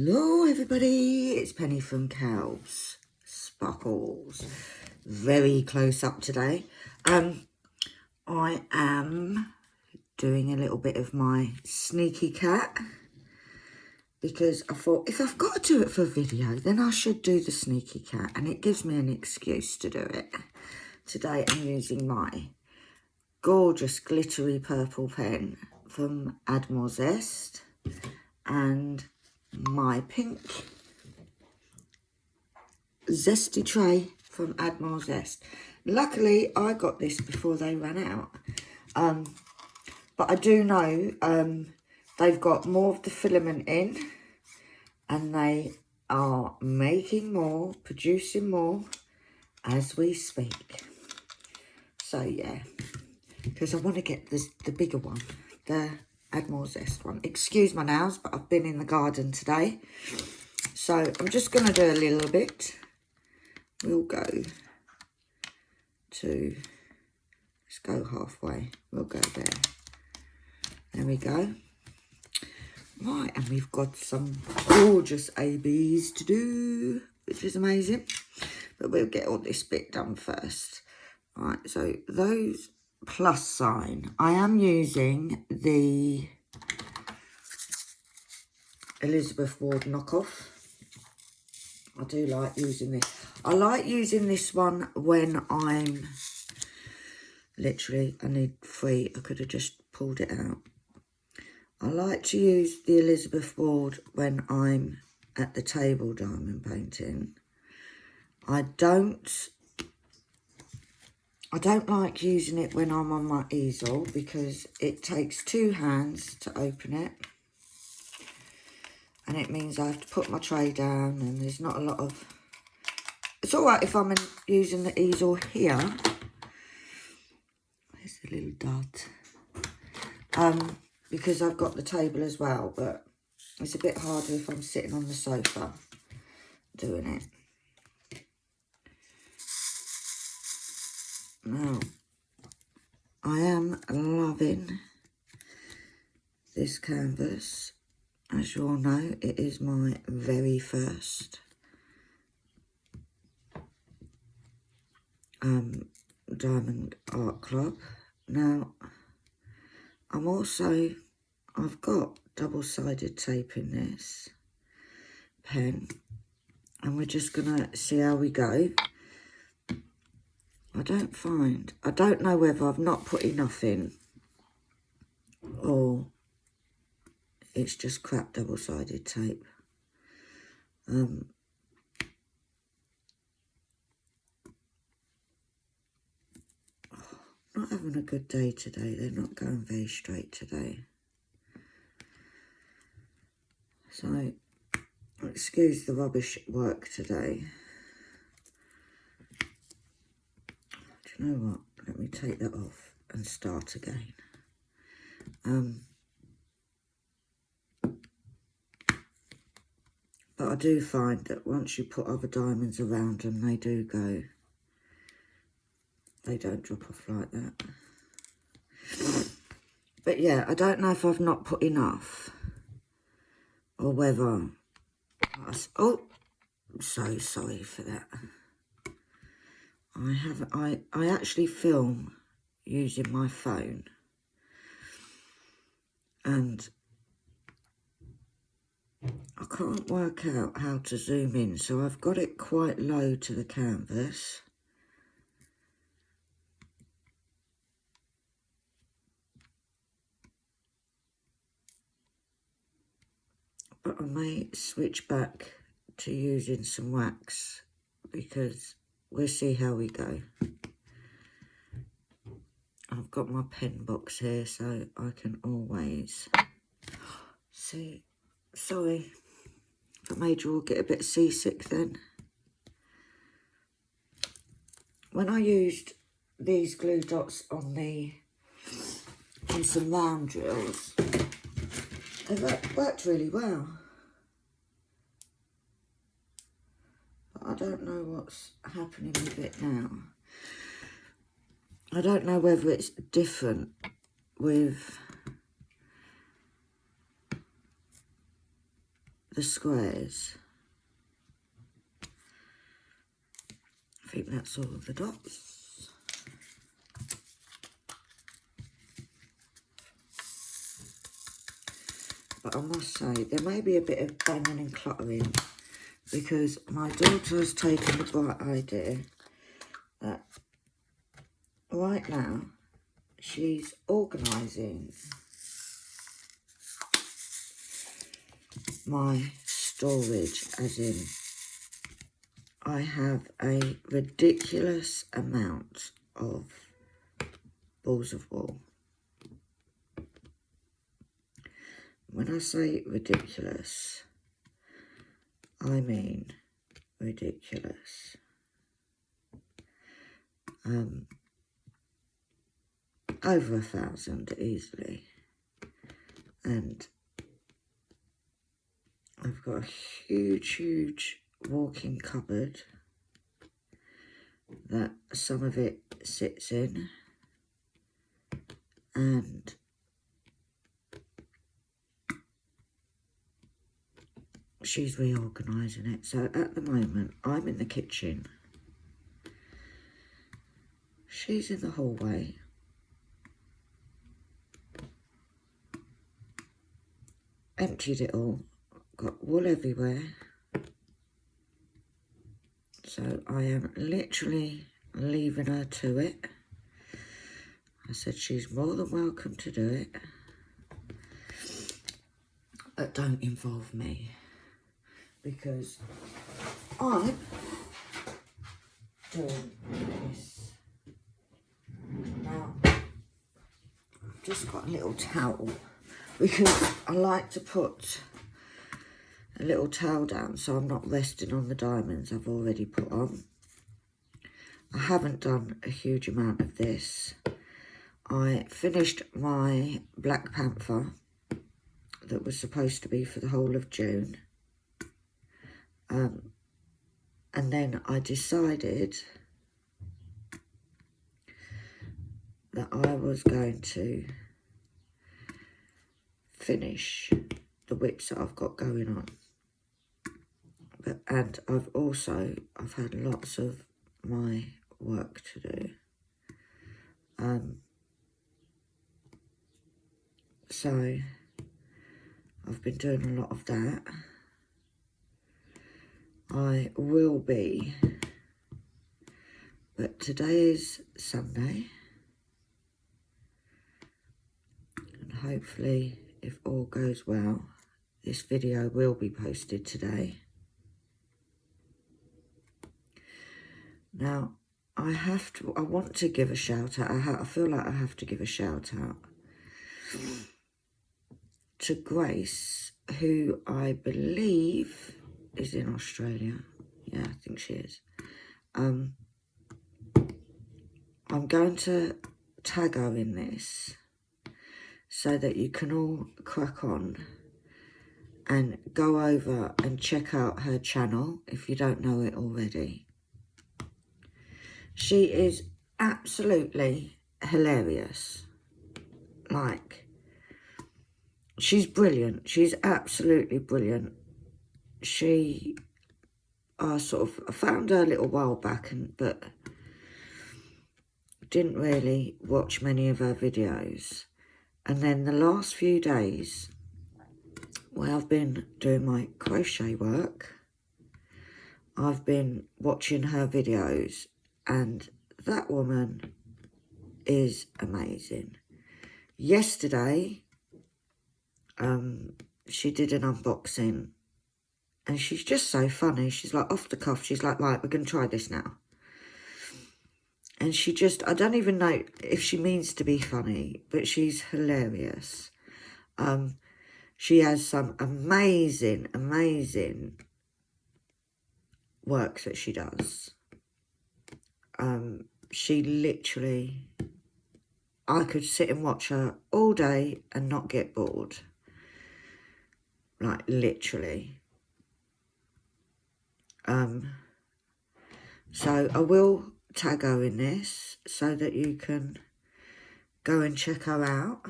Hello everybody, it's Penny from Cows Sparkles. Very close up today. I am doing a little bit of my sneaky cat because I thought if I've got to do it for a video, then I should do the sneaky cat, and it gives me an excuse to do it. Today I'm using my gorgeous glittery purple pen from Admiral Zest and my pink zesty tray from Admiral Zest. Luckily, I got this before they ran out. But I do know they've got more of the filament in, and they are making more, producing more as we speak. So yeah, because I want to get the bigger one, the Admiral Zest one. Excuse my nails, but I've been in the garden today. So I'm just going to do a little bit. We'll go to, let's go halfway. We'll go there. There we go. Right, and we've got some gorgeous ABs to do, which is amazing. But we'll get all this bit done first. Right, so those plus sign. I am using the Elizabeth Ward knockoff. I do like using this. I like using this one when I'm literally, I need 3. I could have just pulled it out. I like to use the Elizabeth Ward when I'm at the table diamond painting. I don't like using it when I'm on my easel because it takes 2 hands to open it. And it means I have to put my tray down, and there's not a lot of... It's all right if I'm using the easel here. There's a little dot. Because I've got the table as well, but it's a bit harder if I'm sitting on the sofa doing it. Now, I am loving this canvas. As you all know, it is my very first Diamond Art Club. Now, I've got double-sided tape in this pen, and we're just gonna see how we go. I don't know whether I've not put enough in or it's just crap double-sided tape. Not having a good day today. They're not going very straight today. So, excuse the rubbish work today. Do you know what? Let me take that off and start again. But I do find that once you put other diamonds around them, they do go. They don't drop off like that. But yeah, I don't know if I've not put enough. Or whether... Oh, I'm so sorry for that. I actually film using my phone. And I can't work out how to zoom in, so I've got it quite low to the canvas. But I may switch back to using some wax because we'll see how we go. I've got my pen box here, so I can always see. Sorry if I made you all get a bit seasick then. When I used these glue dots on some round drills, they worked really well. But I don't know what's happening with it now. I don't know whether it's different with the squares. I think that's all of the dots. But I must say, there may be a bit of banging and cluttering because my daughter has taken the bright idea that right now she's organising my storage, as in I have a ridiculous amount of balls of wool. When I say ridiculous, I mean ridiculous. Over 1,000 easily. And I've got a huge walk-in cupboard that some of it sits in, and she's reorganising it. So at the moment, I'm in the kitchen. She's in the hallway. Emptied it all. Got wool everywhere. So I am literally leaving her to it. I said she's more than welcome to do it. But don't involve me. Because I'm doing this. Now, I've just got a little towel because I like to put a little towel down so I'm not resting on the diamonds I've already put on. I haven't done a huge amount of this. I finished my Black Panther that was supposed to be for the whole of June. And then I decided that I was going to finish the WIPs that I've got going on. And I've had lots of my work to do. So I've been doing a lot of that. I will be, but today is Sunday, and hopefully, if all goes well, this video will be posted today. Now, I want to give a shout out. I feel like I have to give a shout out to Grace, who I believe is in Australia. Yeah, I think she is. I'm going to tag her in this so that you can all crack on and go over and check out her channel if you don't know it already. She is absolutely hilarious. Like, she's brilliant. She's absolutely brilliant. I found her a little while back, but didn't really watch many of her videos. And then the last few days, where I've been doing my crochet work, I've been watching her videos, and that woman is amazing. Yesterday, she did an unboxing, and she's just so funny. She's like off the cuff. She's like, right, we're going to try this now. And she just, I don't even know if she means to be funny, but she's hilarious. She has some amazing work that she does. She literally, I could sit and watch her all day and not get bored. Like, literally. So I will tag her in this so that you can go and check her out.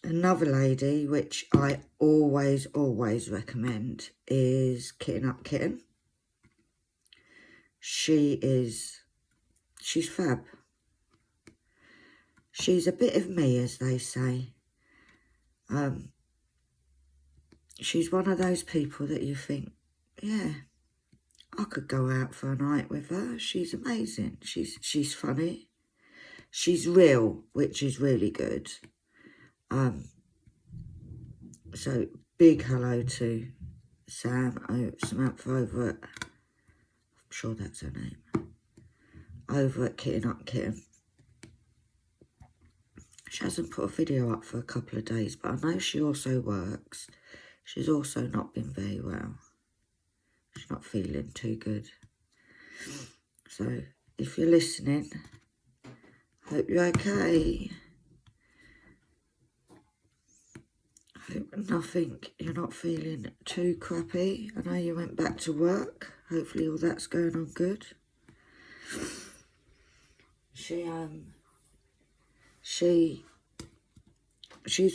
Another lady, which I always recommend, is Kitten Up Kitten. She's fab. She's a bit of me, as they say. She's one of those people that you think, yeah, I could go out for a night with her. She's amazing. She's funny. She's real, which is really good. So big hello to Samantha over at, I'm sure that's her name, over at Kitten Up Kitten. She hasn't put a video up for a couple of days, but I know she also works. She's also not been very well. She's not feeling too good. So if you're listening, hope you're okay. Hope you're not feeling too crappy. I know you went back to work. Hopefully all that's going on good. She's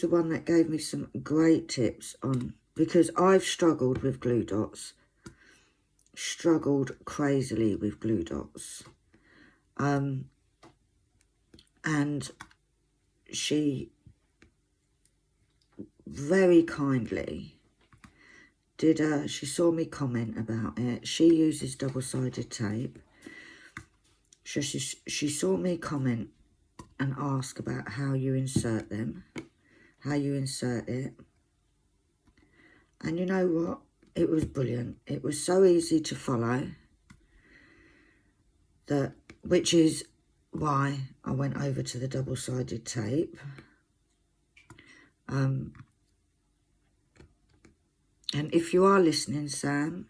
the one that gave me some great tips on, because I've struggled with glue dots. Struggled crazily with glue dots. And she very kindly she saw me comment about it. She uses double-sided tape. She saw me comment and ask about how you insert them, how you insert it. And you know what? It was brilliant. It was so easy to follow, which is why I went over to the double-sided tape. And if you are listening, Sam,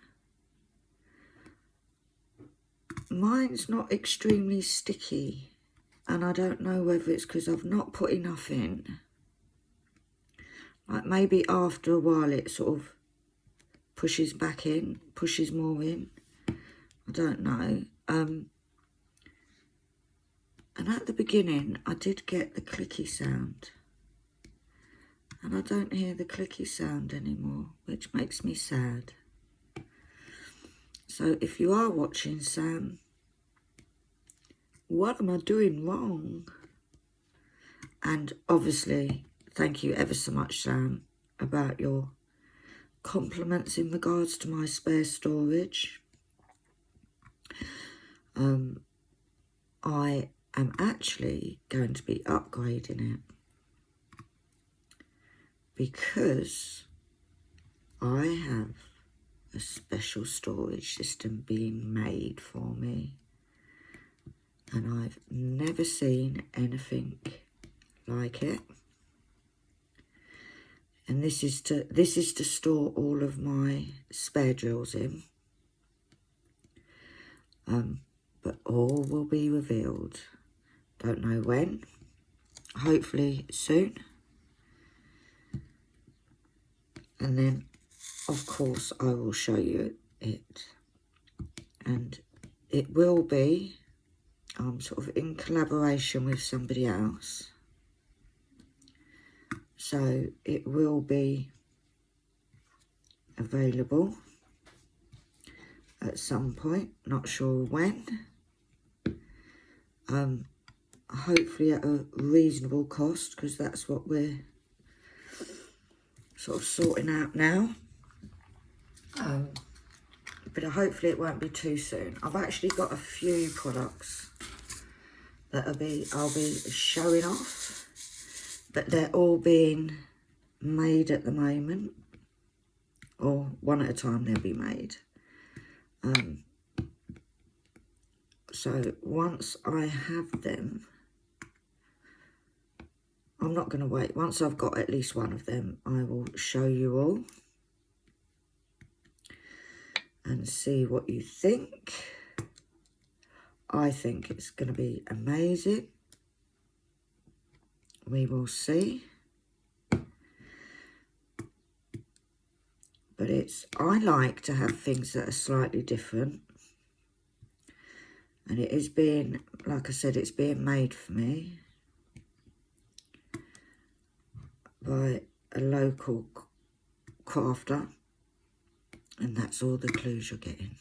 mine's not extremely sticky. And I don't know whether it's because I've not put enough in. Like maybe after a while it sort of pushes back in, pushes more in. I don't know. And at the beginning, I did get the clicky sound. And I don't hear the clicky sound anymore, which makes me sad. So if you are watching, Sam, what am I doing wrong? And obviously, thank you ever so much, Sam, about your compliments in regards to my spare storage. I am actually going to be upgrading it, because I have a special storage system being made for me, and I've never seen anything like it. And this is to store all of my spare drills in. But all will be revealed. Don't know when. Hopefully soon. And then, of course, I will show you it. And it will be sort of in collaboration with somebody else. So it will be available at some point, not sure when. Hopefully at a reasonable cost, because that's what we're sort of sorting out now. But hopefully it won't be too soon. I've actually got a few products that I'll be showing off, but they're all being made at the moment, or one at a time they'll be made. So once I have them, I'm not going to wait. Once I've got at least one of them, I will show you all and see what you think. I think it's going to be amazing. We will see. But I like to have things that are slightly different. And it is being, like I said, it's being made for me. by a local crafter, and that's all the clues you're getting.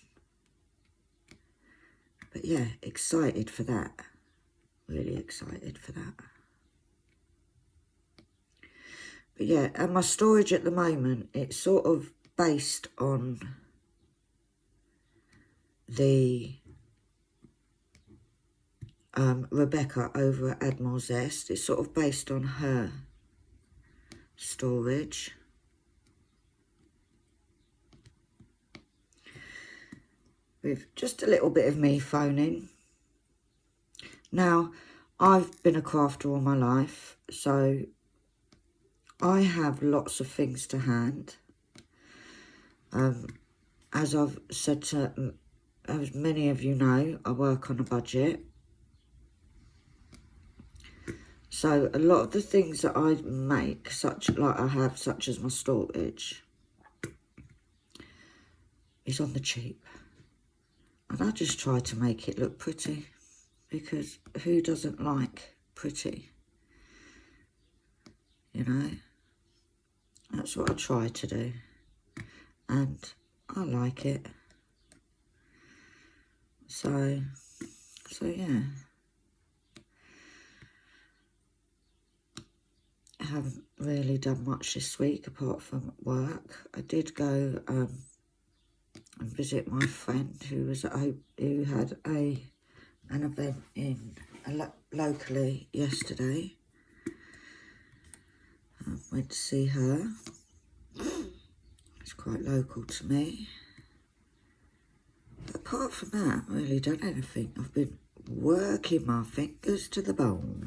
But yeah, excited for that. Really excited for that. But yeah, and my storage at the moment, it's sort of based on the Rebecca over at Admiral Zest. It's sort of based on her storage. With just a little bit of me phoning. Now, I've been a crafter all my life, so I have lots of things to hand. As I've said to, as many of you know, I work on a budget. So a lot of the things that I make, such as my storage, is on the cheap. And I just try to make it look pretty, because who doesn't like pretty? You know, that's what I try to do. And I like it. So yeah. I haven't really done much this week apart from work. I did go and visit my friend who had an event in locally yesterday. I went to see her. It's quite local to me. But apart from that, I haven't really done anything. I've been working my fingers to the bone.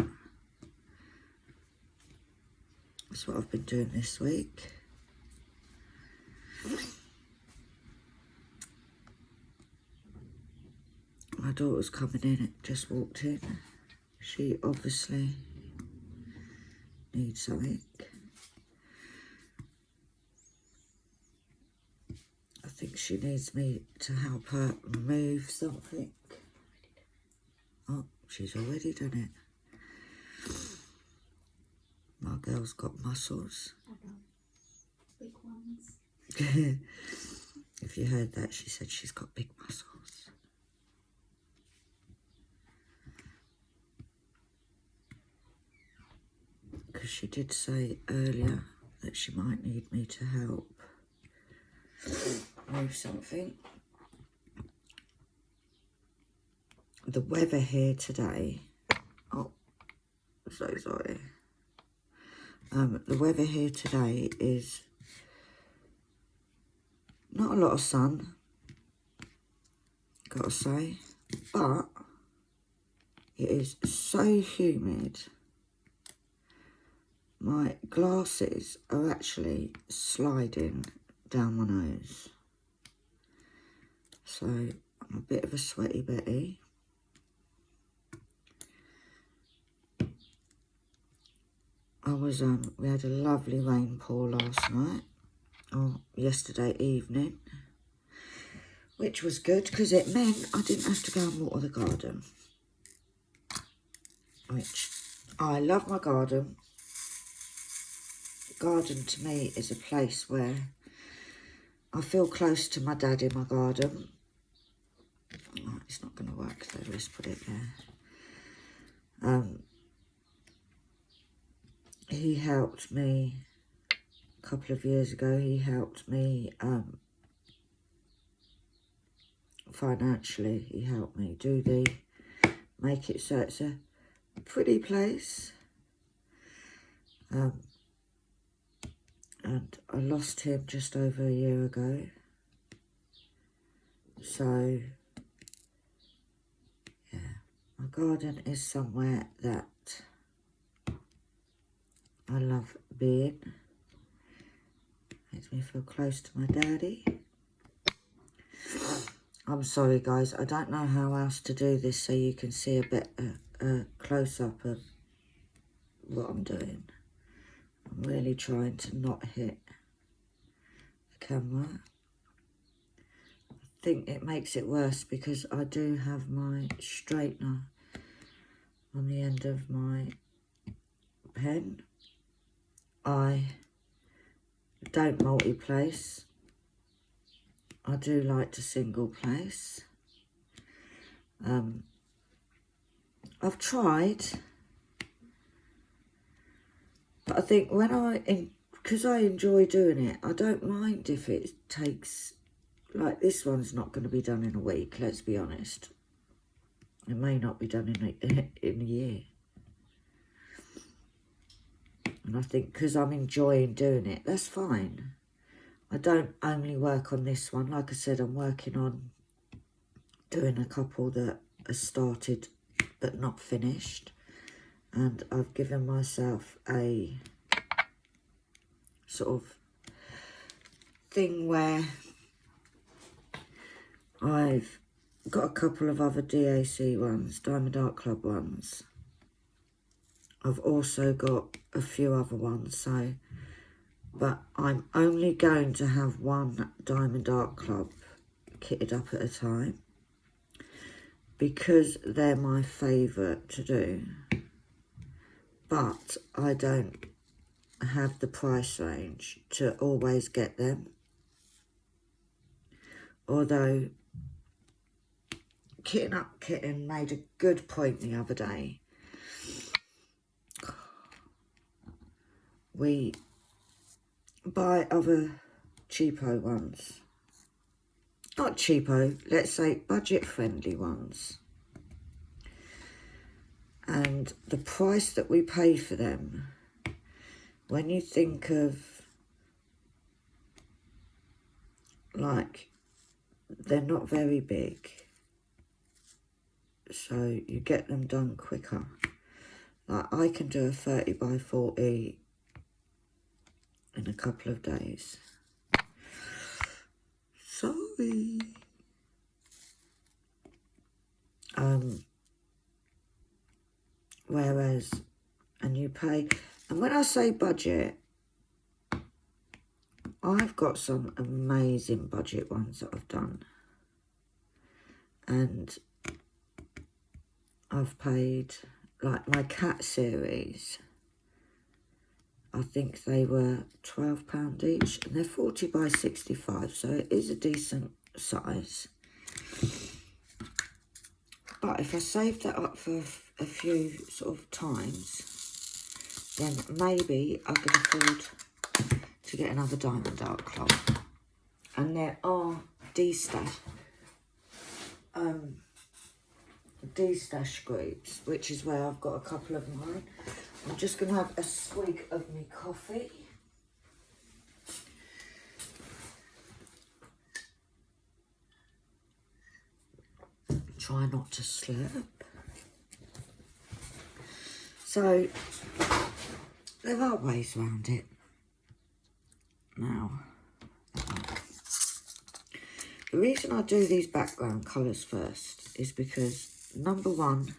That's what I've been doing this week. My daughter's coming in, just walked in. She obviously needs something. I think she needs me to help her move something. Oh, she's already done it. My girl's got muscles. I know. Big ones. If you heard that, she said she's got big muscles. Because she did say earlier that she might need me to help move something. The weather here today, oh, so sorry. The weather here today is not a lot of sun, gotta say, but it is so humid. My glasses are actually sliding down my nose. So I'm a bit of a sweaty Betty. We had a lovely rainpour last night, or yesterday evening, which was good because it meant I didn't have to go and water the garden, which I love my garden. The garden to me is a place where I feel close to my dad in my garden. Oh, it's not going to work, so let's put it there. He helped me a couple of years ago. He helped me financially. He helped me make it so it's a pretty place. And I lost him just over a year ago. So, yeah, my garden is somewhere that I love being. Makes me feel close to my daddy. I'm sorry guys, I don't know how else to do this so you can see a bit close-up of what I'm doing. I'm really trying to not hit the camera. I think it makes it worse because I do have my straightener on the end of my pen. I don't multi-place. I do like to single place. I've tried, but I think because I enjoy doing it, I don't mind if it takes, like this one's not going to be done in a week, let's be honest. It may not be done in a year. And I think because I'm enjoying doing it, that's fine. I don't only work on this one. Like I said, I'm working on doing a couple that are started but not finished. And I've given myself a sort of thing where I've got a couple of other DAC ones, Diamond Art Club ones. I've also got a few other ones, so, but I'm only going to have one Diamond Art Club kitted up at a time because they're my favourite to do. But I don't have the price range to always get them. Although Kitting Up Kitten made a good point the other day. We buy other cheapo ones. Not cheapo, let's say budget friendly ones. And the price that we pay for them, when you think of, like, they're not very big, so you get them done quicker. Like, I can do a 30 by 40 in a couple of days. Sorry. Whereas, and you pay, and when I say budget, I've got some amazing budget ones that I've done. And I've paid, like my cat series, I think they were £12 each, and they're 40 by 65, so it is a decent size. But if I save that up for a few sort of times, then maybe I can afford to get another Diamond Art Club. And there are D-stash groups, which is where I've got a couple of mine. I'm just going to have a swig of my coffee. Try not to slurp. So, there are ways around it. Now, the reason I do these background colours first is because, number one,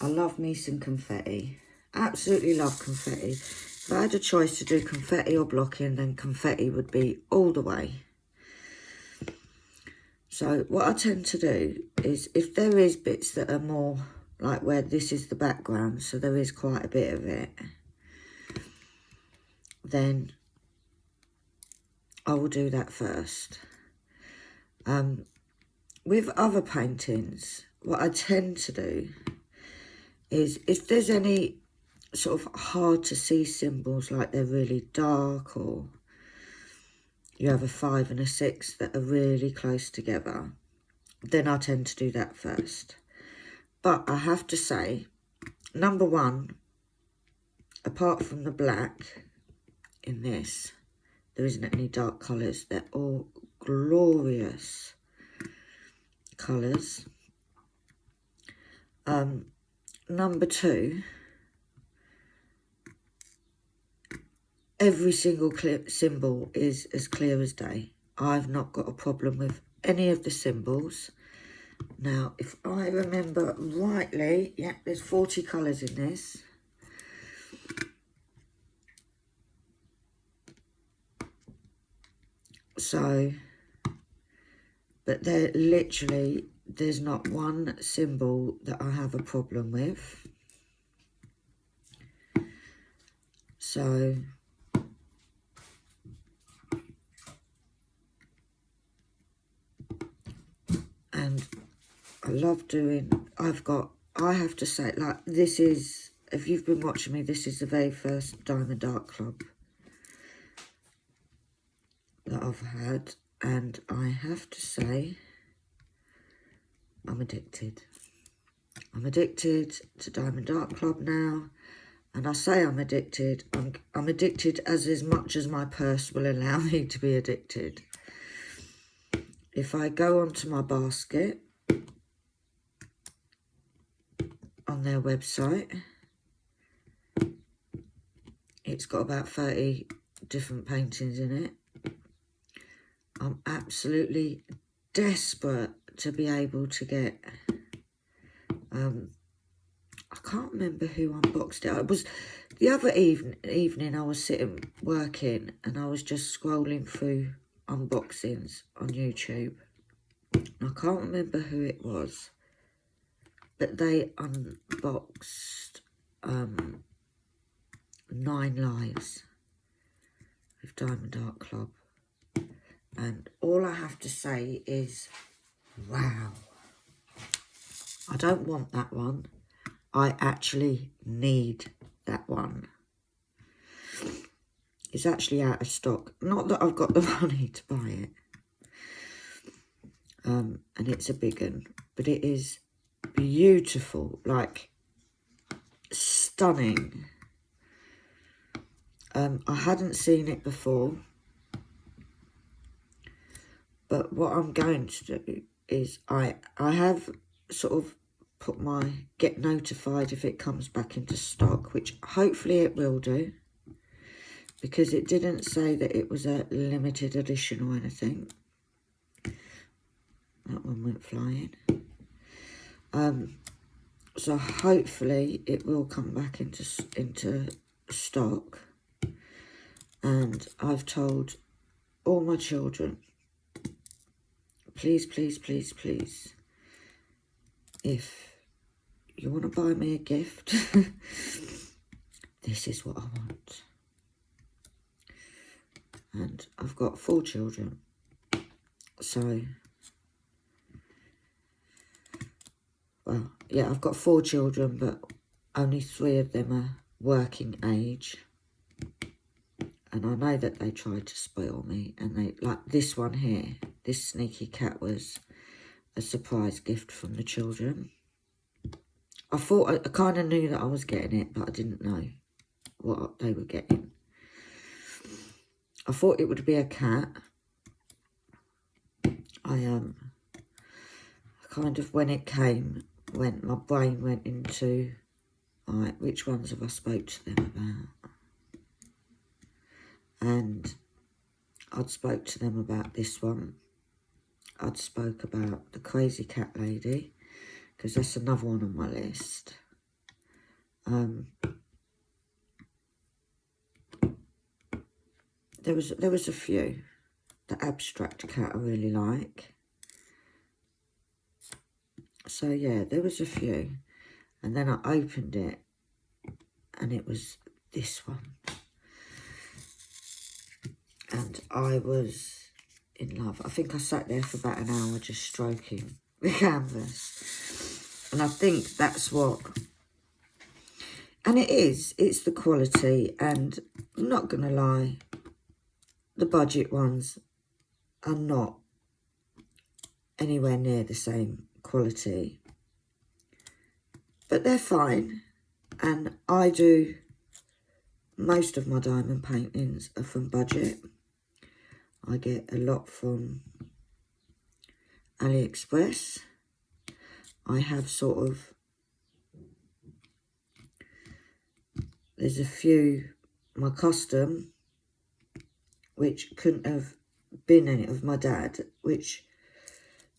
I love me some confetti. Absolutely love confetti. If I had a choice to do confetti or blocking, then confetti would be all the way. So what I tend to do is, if there is bits that are more like where this is the background, so there is quite a bit of it, then I will do that first. With other paintings, what I tend to do is, if there's any sort of hard to see symbols, like they're really dark, or you have a 5 and a 6 that are really close together, then I tend to do that first. But I have to say, number one, apart from the black in this, there isn't any dark colours. They're all glorious colours. Number two, every single symbol is as clear as day. I've not got a problem with any of the symbols. Now, if I remember rightly, yeah, there's 40 colours in this. So, but they're literally, there's not one symbol that I have a problem with. So and I love doing, I have to say, like, this is, if you've been watching me, this is the very first Diamond Art Club that I've had, and I have to say, I'm addicted. I'm addicted to Diamond Art Club now, and I say I'm addicted. I'm addicted as much as my purse will allow me to be addicted. If I go onto my basket on their website, it's got about 30 different paintings in it. I'm absolutely desperate to be able to get, I can't remember who unboxed it. It was the other evening I was sitting working and I was just scrolling through unboxings on YouTube. I can't remember who it was, but they unboxed 9 Lives with Diamond Art Club. And all I have to say is, wow. I don't want that one. I actually need that one. It's actually out of stock. Not that I've got the money to buy it. And it's a big one. But it is beautiful. Like, stunning. I hadn't seen it before. But what I'm going to do is I have sort of put my get notified if it comes back into stock, which hopefully it will do, because it didn't say that it was a limited edition or anything. That one went flying. So hopefully it will come back into stock. And I've told all my children, please, please, please, please, if you want to buy me a gift, this is what I want. And I've got 4 children, so, well, yeah, I've got 4 children, but only 3 of them are working age. And I know that they tried to spoil me, and they, like this one here, this sneaky cat was a surprise gift from the children. I thought, I kind of knew that I was getting it, but I didn't know what they were getting. I thought it would be a cat. I kind of, when it came, my brain went into, right, which ones have I spoke to them about? And I'd spoke to them about this one. I'd spoke about the crazy cat lady, because that's another one on my list. There was a few. The abstract cat I really like. So yeah, there was a few. And then I opened it and it was this one. And I was in love. I think I sat there for about an hour just stroking the canvas. And I think that's what... And it's the quality. And I'm not going to lie, the budget ones are not anywhere near the same quality. But they're fine. And I do... Most of my diamond paintings are from budget. I get a lot from AliExpress. I have sort of... There's a few, my custom, which couldn't have been any of my dad, which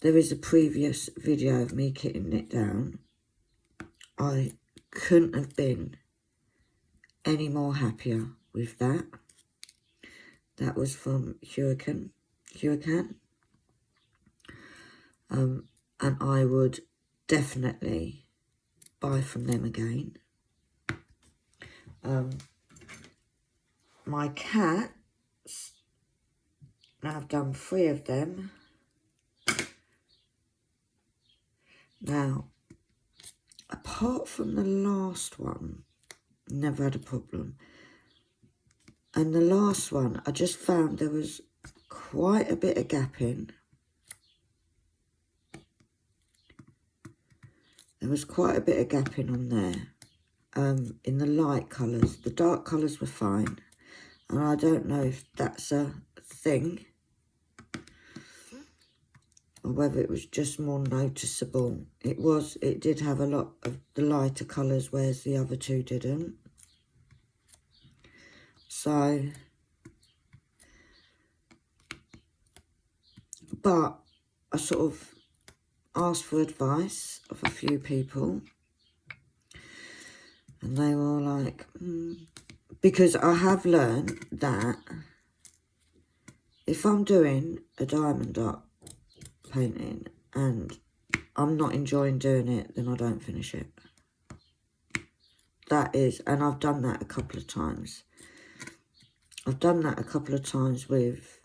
there is a previous video of me kitting it down. I couldn't have been any more happier with that. That was from Huracan. And I would definitely buy from them again. my cats, now I've done 3 of them. Now, apart from the last one, never had a problem. And the last one, I just found there was quite a bit of gapping. There was quite a bit of gapping on there, in the light colours. The dark colours were fine. And I don't know if that's a thing, or whether it was just more noticeable. It did have a lot of the lighter colours, whereas the other 2 didn't. So, but I sort of asked for advice of a few people, and they were like, because I have learned that if I'm doing a diamond dot painting and I'm not enjoying doing it, then I don't finish it. That is, and I've done that a couple of times. I've done that a couple of times with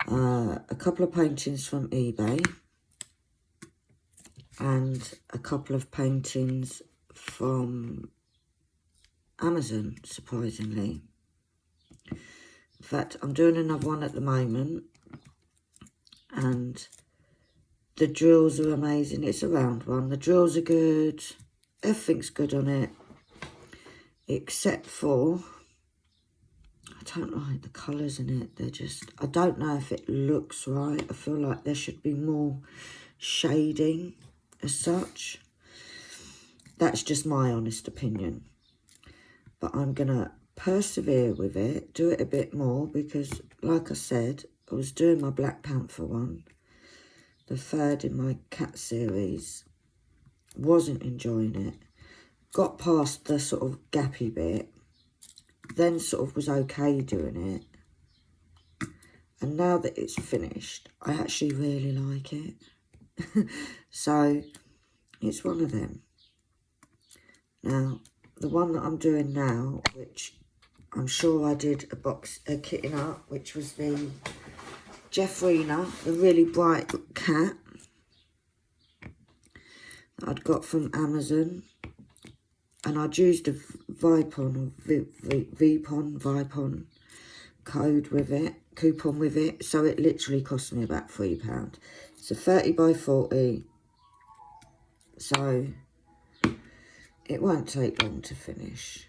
a couple of paintings from eBay and a couple of paintings from Amazon, surprisingly. In fact, I'm doing another one at the moment, and the drills are amazing. It's a round one. The drills are good. Everything's good on it, except for, I don't like the colours in it. They're just, I don't know if it looks right. I feel like there should be more shading as such. That's just my honest opinion. But I'm going to persevere with it, do it a bit more, because, like I said, I was doing my Black Panther one, the 3rd in my cat series, wasn't enjoying it, got past the sort of gappy bit, then sort of was okay doing it, and now that it's finished, I actually really like it. So, it's one of them. Now, the one that I'm doing now, which I'm sure I did a kitting up, which was the Jeffrina, the really bright cat that I'd got from Amazon. And I'd used a Vipon code with it, coupon with it. So it literally cost me about £3. It's a 30 by 40. So it won't take long to finish.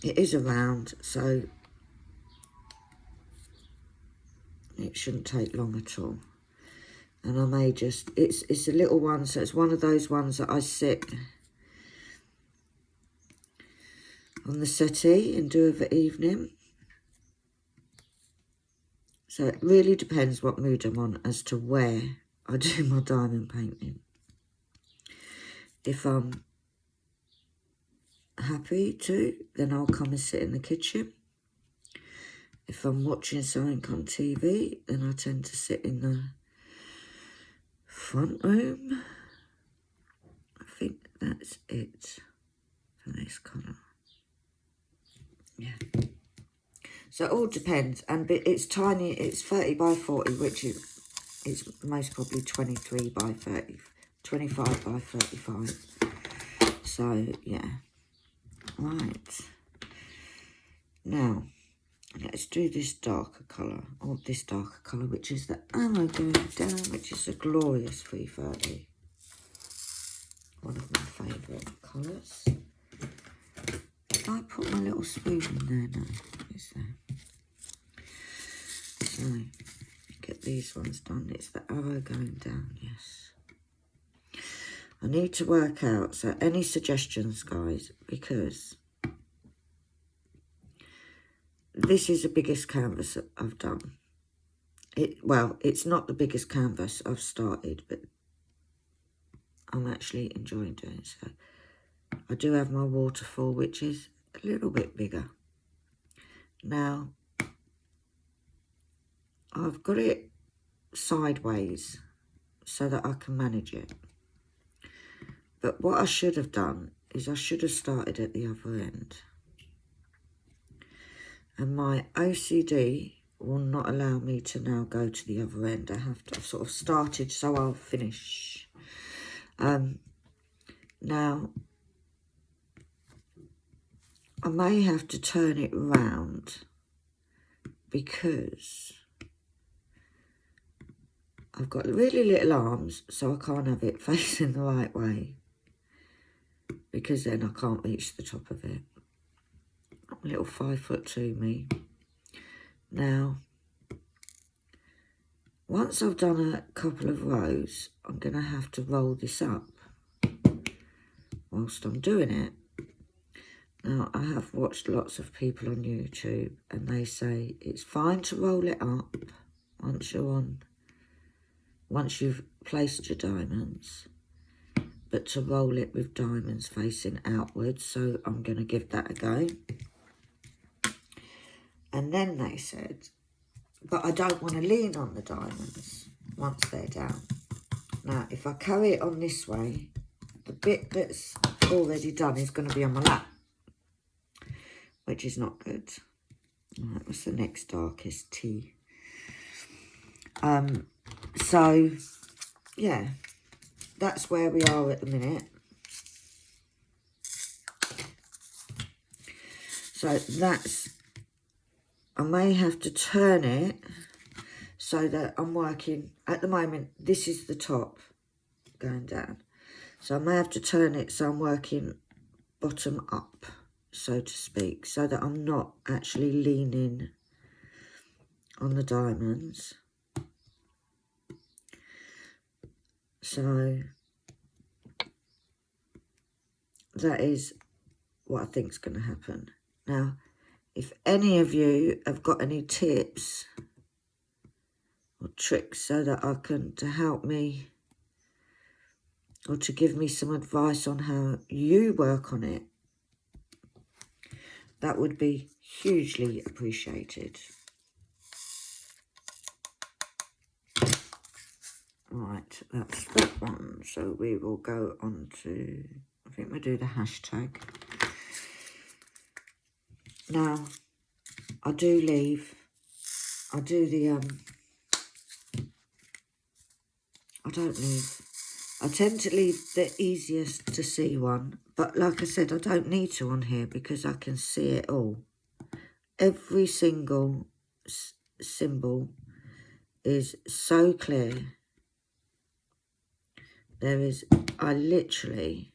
It is a round, so it shouldn't take long at all. And I may just, it's a little one, so it's one of those ones that I sit on the settee and do of the evening. So it really depends what mood I'm on as to where I do my diamond painting. If I'm happy to, then I'll come and sit in the kitchen. If I'm watching something on TV, then I tend to sit in the front room. I think that's it for this colour. Yeah. So it all depends, and it's tiny. It's 30 by 40, which is it's most probably 23 by 30, 25 by 35. So yeah. Right. Now let's do this darker colour, or this darker colour, which is the arrow going down, which is a glorious 330. One of my favourite colours. I put my little spoon in there now. Is there? So, get these ones done. It's the arrow going down, yes. I need to work out, so any suggestions, guys, because this is the biggest canvas that I've done. Well, it's not the biggest canvas I've started, but I'm actually enjoying doing so. I do have my waterfall, which is a little bit bigger. Now, I've got it sideways so that I can manage it. But what I should have done is I should have started at the other end. And my OCD will not allow me to now go to the other end. I've sort of started, so I'll finish. Now, I may have to turn it round because I've got really little arms, so I can't have it facing the right way, because then I can't reach the top of it. I'm a little 5'2" me. Now, once I've done a couple of rows, I'm going to have to roll this up whilst I'm doing it. Now, I have watched lots of people on YouTube, and they say it's fine to roll it up once you've placed your diamonds, but to roll it with diamonds facing outwards. So I'm going to give that a go. And then they said, but I don't want to lean on the diamonds once they're down. Now, if I carry it on this way, the bit that's already done is going to be on my lap, which is not good. Right, what's the next darkest T? So, yeah, that's where we are at the minute. So that's, I may have to turn it so that I'm working, at the moment, this is the top going down. So I may have to turn it so I'm working bottom up, so to speak, so that I'm not actually leaning on the diamonds. So that is what I think is going to happen. Now, if any of you have got any tips or tricks so that I can, to help me, or to give me some advice on how you work on it, that would be hugely appreciated. Right, that's that one. So we will go on to, I think we'll do the hashtag. Now, I do the, I don't leave. I tend to leave the easiest to see one, but like I said, I don't need to on here because I can see it all. Every single symbol is so clear. I literally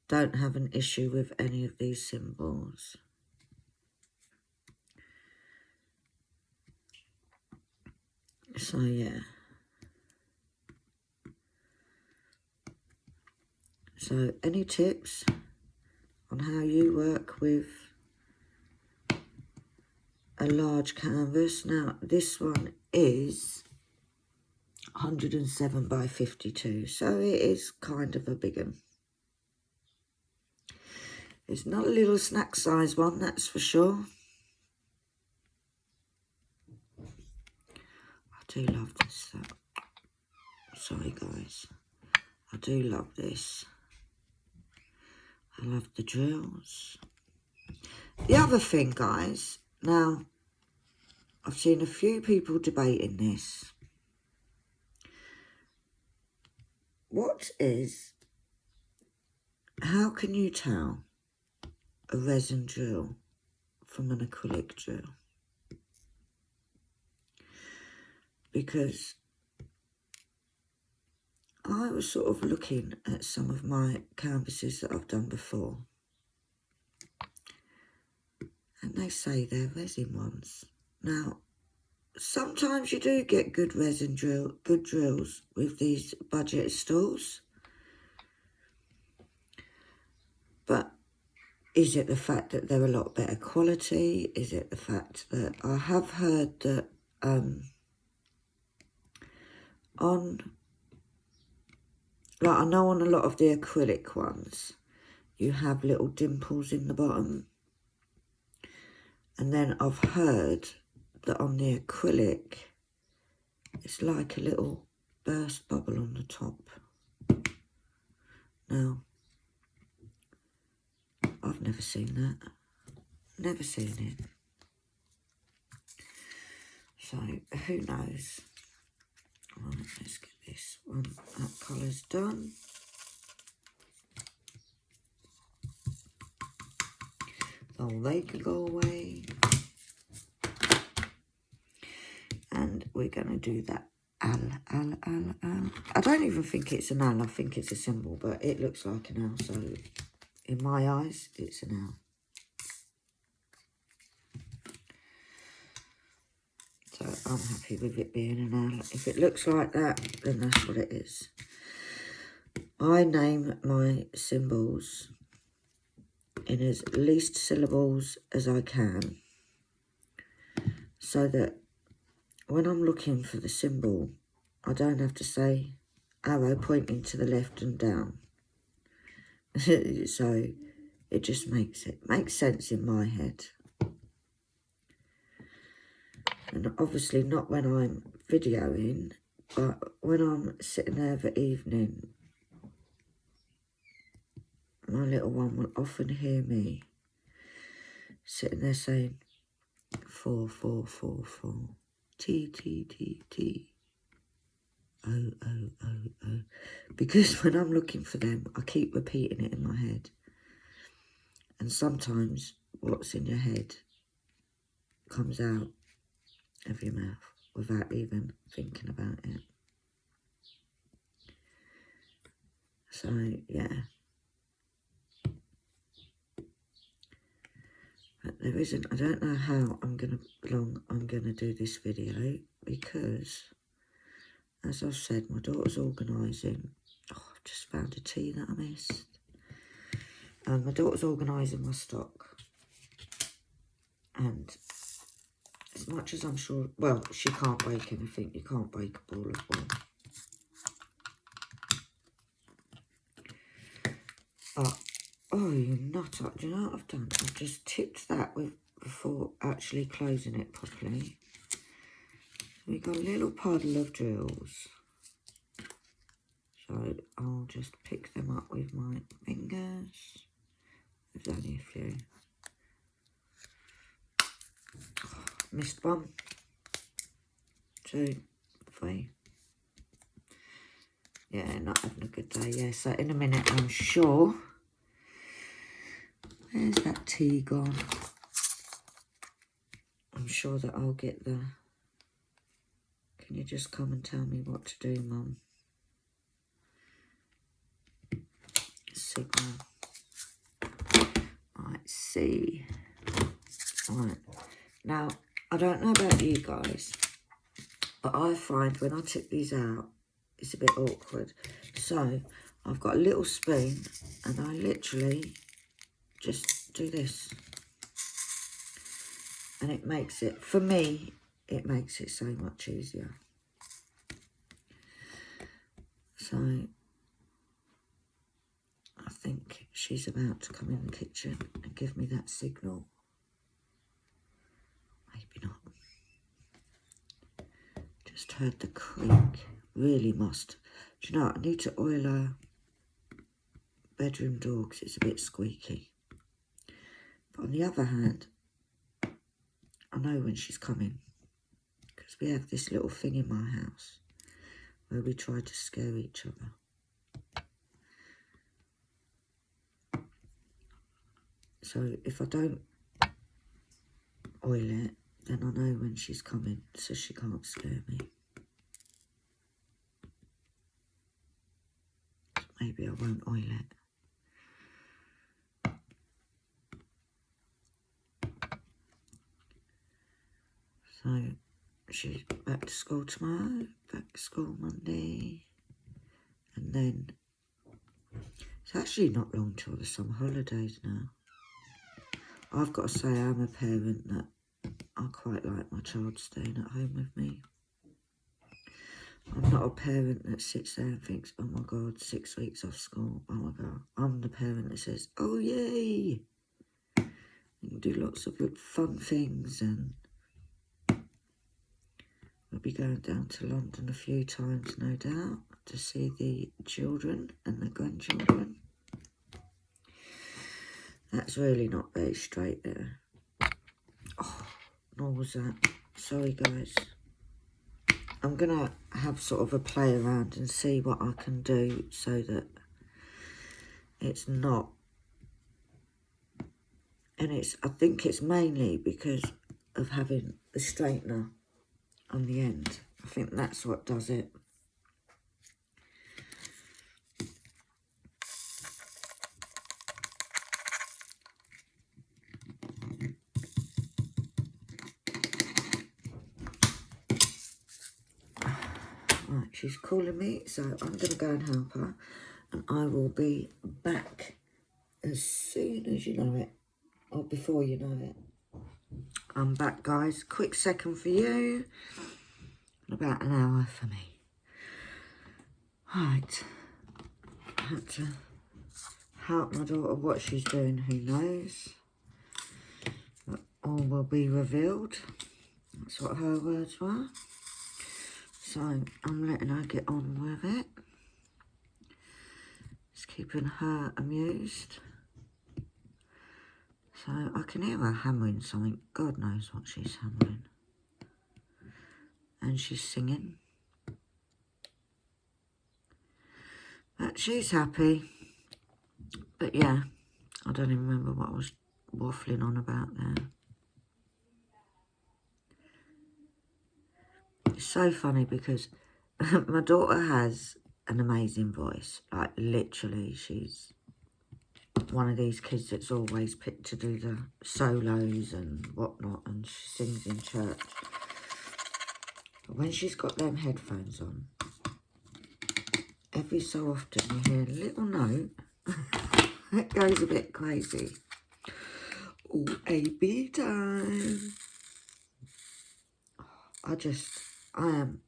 don't have an issue with any of these symbols. So yeah. So any tips on how you work with a large canvas? Now this one is 107 by 52, so it is kind of a big one. It's not a little snack size one, that's for sure. I do love this. Sorry guys, I do love this. I love the drills. The other thing, guys, now I've seen a few people debating this. How can you tell a resin drill from an acrylic drill? Because I was sort of looking at some of my canvases that I've done before, and they say they're resin ones. Now, sometimes you do get good drills with these budget stools. But is it the fact that they're a lot better quality? Is it the fact that I have heard that I know on a lot of the acrylic ones, you have little dimples in the bottom. And then I've heard that on the acrylic, it's like a little burst bubble on the top. Now, I've never seen that. Never seen it. So, who knows? Right, let's get this one. That colour's done. So they could go away. And we're going to do that L. I don't even think it's an L. I think it's a symbol, but it looks like an L. So, in my eyes, it's an L. So I'm happy with it being an L. If it looks like that, then that's what it is. I name my symbols in as least syllables as I can, so that when I'm looking for the symbol, I don't have to say arrow pointing to the left and down. So it just makes sense in my head. And obviously not when I'm videoing, but when I'm sitting there of the evening, my little one will often hear me sitting there saying 4, 4, 4, 4, T, T, T, T, O, O, O, O. Because when I'm looking for them, I keep repeating it in my head. And sometimes what's in your head comes out of your mouth without even thinking about it. So, yeah. But there isn't, I don't know how I'm going to do this video, because, as I've said, my daughter's organising. Oh, I've just found a tea that I missed. My daughter's organising my stock. And as much as I'm sure, well, she can't bake anything. You can't bake a ball of one. But, oh, you nutter. Do you know what I've done? I've just tipped that before actually closing it properly. We got a little puddle of drills. So I'll just pick them up with my fingers. There's only a few. Oh, missed 1, 2, 3. Yeah, not having a good day. Yeah, so in a minute, I'm sure. Where's that tea gone? I'm sure that I'll get the... Can you just come and tell me what to do, Mum? Signal. Right, C. Right. Now, I don't know about you guys, but I find when I tip these out, it's a bit awkward. So, I've got a little spoon, and I literally just do this. And it makes it, for me, it makes it so much easier. So, I think she's about to come in the kitchen and give me that signal. Maybe not. Just heard the creak. Really must. Do you know what? I need to oil her bedroom door because it's a bit squeaky. But on the other hand, I know when she's coming, because we have this little thing in my house where we try to scare each other. So if I don't oil it, then I know when she's coming, so she can't scare me. So maybe I won't oil it. So she's back to school tomorrow, back to school Monday, and then it's actually not long till the summer holidays now. I've got to say I'm a parent that I quite like my child staying at home with me. I'm not a parent that sits there and thinks, oh my God, 6 weeks off school, oh my God. I'm the parent that says, oh yay, you can do lots of fun things, and we'll be going down to London a few times, no doubt, to see the children and the grandchildren. That's really not very straight there. nor was that. Sorry guys. I'm going to have sort of a play around and see what I can do so that it's not. And I think it's mainly because of having the straightener on the end. I think that's what does it. Right, she's calling me, so I'm going to go and help her. And I will be back as soon as you know it. Or before you know it. I'm back, guys. Quick second for you. And about an hour for me. Right. I had to help my daughter what she's doing. Who knows? But all will be revealed. That's what her words were. So I'm letting her get on with it. Just keeping her amused. So I can hear her hammering something. God knows what she's hammering. And she's singing. But she's happy. But yeah, I don't even remember what I was waffling on about there. It's so funny because my daughter has an amazing voice. Like, literally, she's one of these kids that's always picked to do the solos and whatnot, and she sings in church. But when she's got them headphones on, every so often you hear a little note. It goes a bit crazy. Oh, A-B time. I am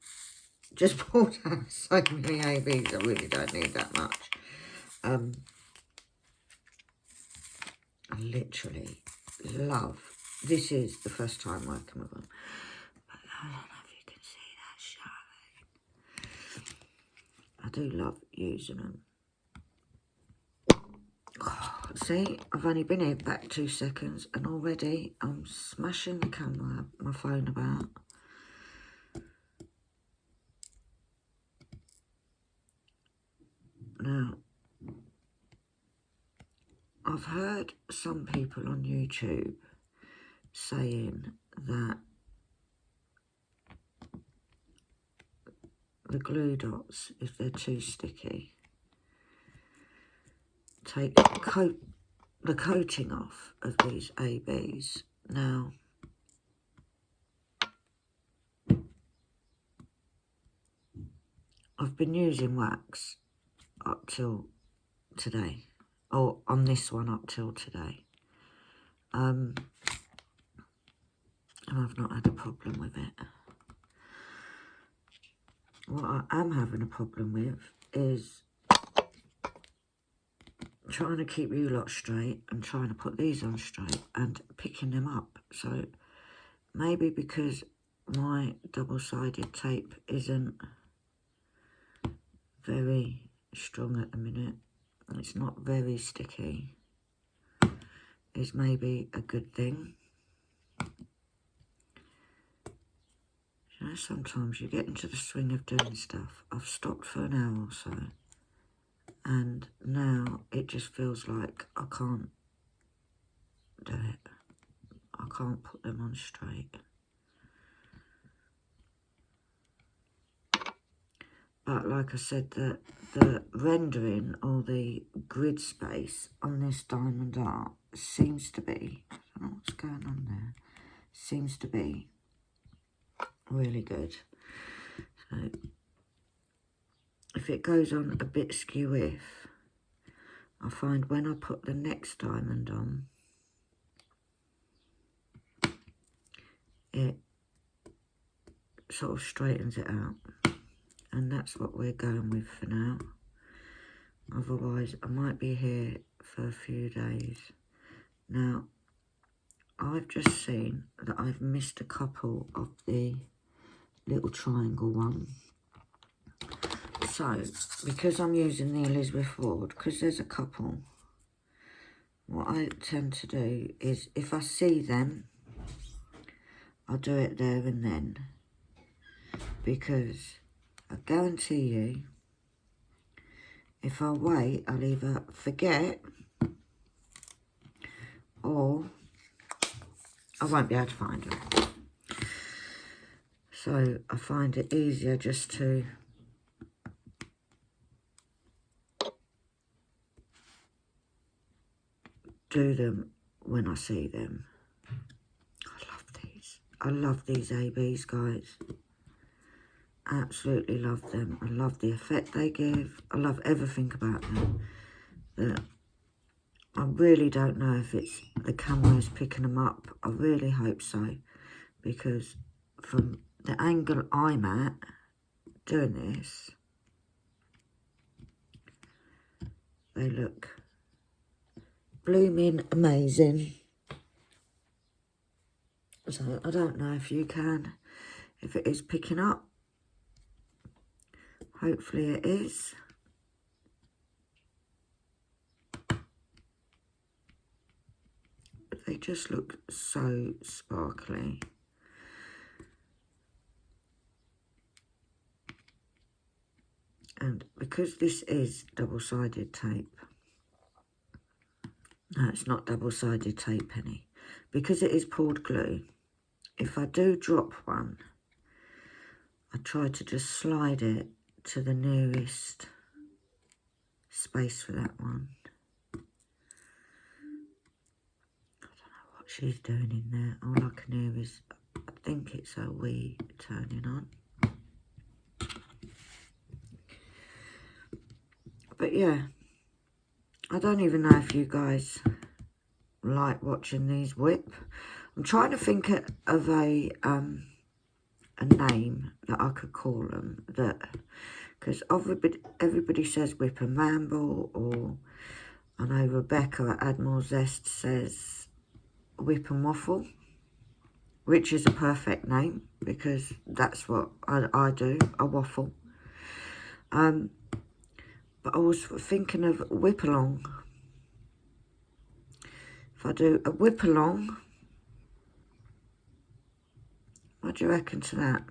just pulled out so many ABs. I really don't need that much. I literally love, this is the first time working with them. But I don't know if you can see that shine. I do love using them. Oh, see, I've only been here back 2 seconds and already I'm smashing the camera, my phone about. Now, I've heard some people on YouTube saying that the glue dots, if they're too sticky, take the coating off of these ABs. Now, I've been using wax up till today, or on this one up till today, and I've not had a problem with it. What I am having a problem with is trying to keep you lot straight and trying to put these on straight and picking them up. So maybe because my double-sided tape isn't very strong at the minute, it's not very sticky, is maybe a good thing. You know, sometimes you get into the swing of doing stuff. I've stopped for an hour or so, and now it just feels like I can't do it. I can't put them on straight. But like I said, the rendering or the grid space on this diamond art seems to be, I don't know what's going on there, seems to be really good. So if it goes on a bit skew-if, I find when I put the next diamond on, it sort of straightens it out. And that's what we're going with for now. Otherwise, I might be here for a few days. Now, I've just seen that I've missed a couple of the little triangle one. So, because I'm using the Elizabeth Ward, because there's a couple, what I tend to do is, if I see them, I'll do it there and then, because I guarantee you, if I wait, I'll either forget or I won't be able to find them. So I find it easier just to do them when I see them. I love these. I love these ABs, guys. Absolutely love them. I love the effect they give. I love everything about them. I really don't know if it's the camera is picking them up. I really hope so, because from the angle I'm at doing this, they look blooming amazing. So I don't know if you can, if it is picking up. Hopefully it is. But they just look so sparkly. And because this is double-sided tape, no, it's not double-sided tape, Penny. Because it is poured glue, if I do drop one, I try to just slide it to the nearest space for that one. I don't know what she's doing in there. All I can hear is, I think it's a wee turning on. But yeah, I don't even know if you guys like watching these WIP. I'm trying to think of a name that I could call them, that, because everybody says WIP and Ramble, or I know Rebecca at Admiral Zest says WIP and Waffle, which is a perfect name, because that's what I do, I waffle. But I was thinking of whip along. If I do a whip along, what do you reckon to that?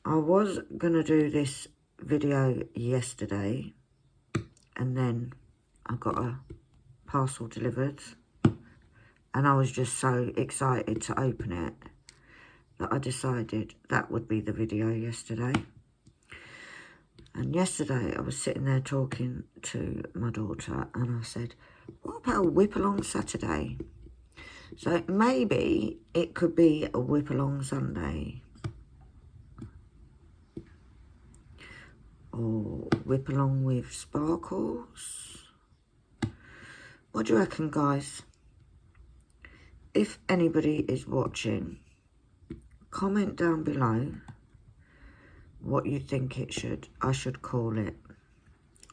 I was going to do this video yesterday, and then I got a parcel delivered, and I was just so excited to open it that I decided that would be the video yesterday. And yesterday I was sitting there talking to my daughter, and I said, what about a whip along Saturday? So maybe it could be a whip along Sunday, or whip along with sparkles. What do you reckon, guys? If anybody is watching, comment down below what you think I should call it,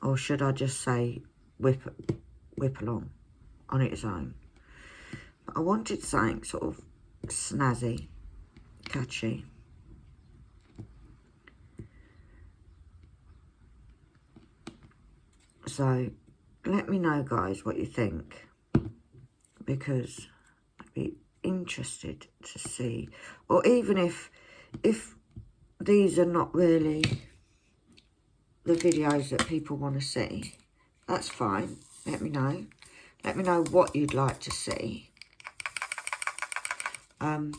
or should I just say whip along on its own? But I wanted something sort of snazzy, catchy. So let me know, guys, what you think, because I'd be interested to see, or even if these are not really the videos that people want to see, that's fine. Let me know. Let me know what you'd like to see. I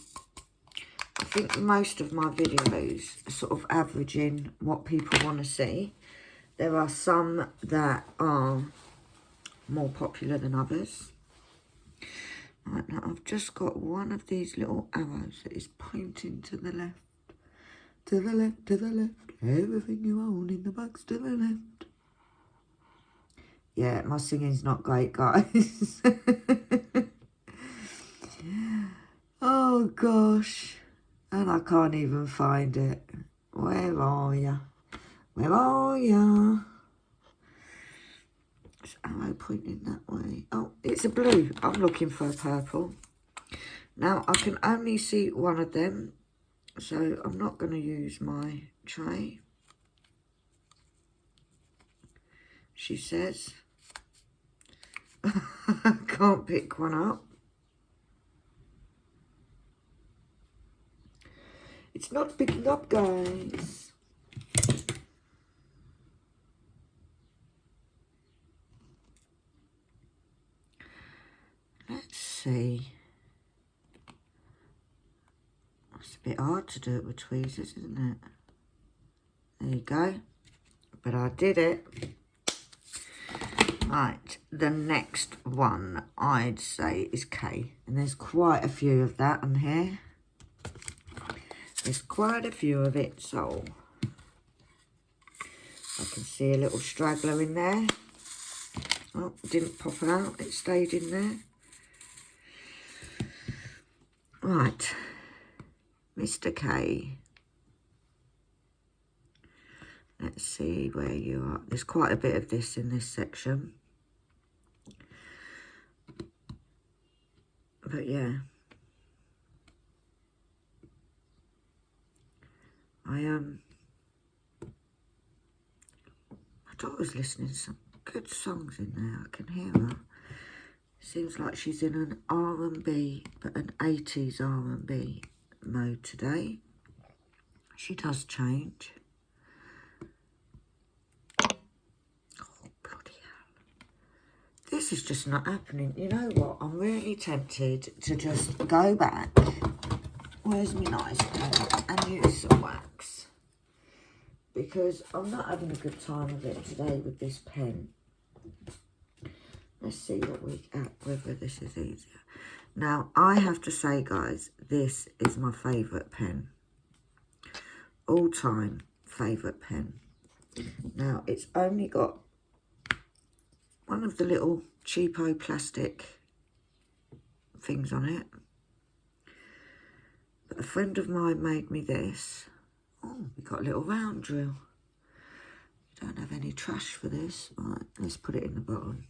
think most of my videos are sort of averaging what people want to see. There are some that are more popular than others. Right, now I've just got one of these little arrows that is pointing to the left. To the left, to the left. Everything you own in the box to the left. Yeah, my singing's not great, guys. Oh, gosh. And I can't even find it. Where are ya? Where are ya? It's arrow pointing that way. Oh, it's a blue. I'm looking for a purple. Now, I can only see one of them, so I'm not going to use my tray. She says. I can't pick one up. It's not picking up, guys. Let's see. It's a bit hard to do it with tweezers, isn't it? There you go. But I did it. Right, the next one I'd say is K. And there's quite a few of that on here. There's quite a few of it, so I can see a little straggler in there. Oh, it didn't pop out, it stayed in there. Right, Mr. K. Let's see where you are. There's quite a bit of this in this section. But yeah. My daughter's listening to some good songs in there. I can hear her. Seems like she's in an R&B, but an 80s R&B mode today. She does change. Oh, bloody hell. This is just not happening. You know what? I'm really tempted to just go back. Where's my nice pen? And use some wax. Because I'm not having a good time of it today with this pen. Let's see whether this is easier. Now, I have to say, guys, this is my favourite pen. All-time favourite pen. Now, it's only got one of the little cheapo plastic things on it. But a friend of mine made me this. Oh, we got a little round drill. Don't have any trash for this. Right, let's put it in the bottom.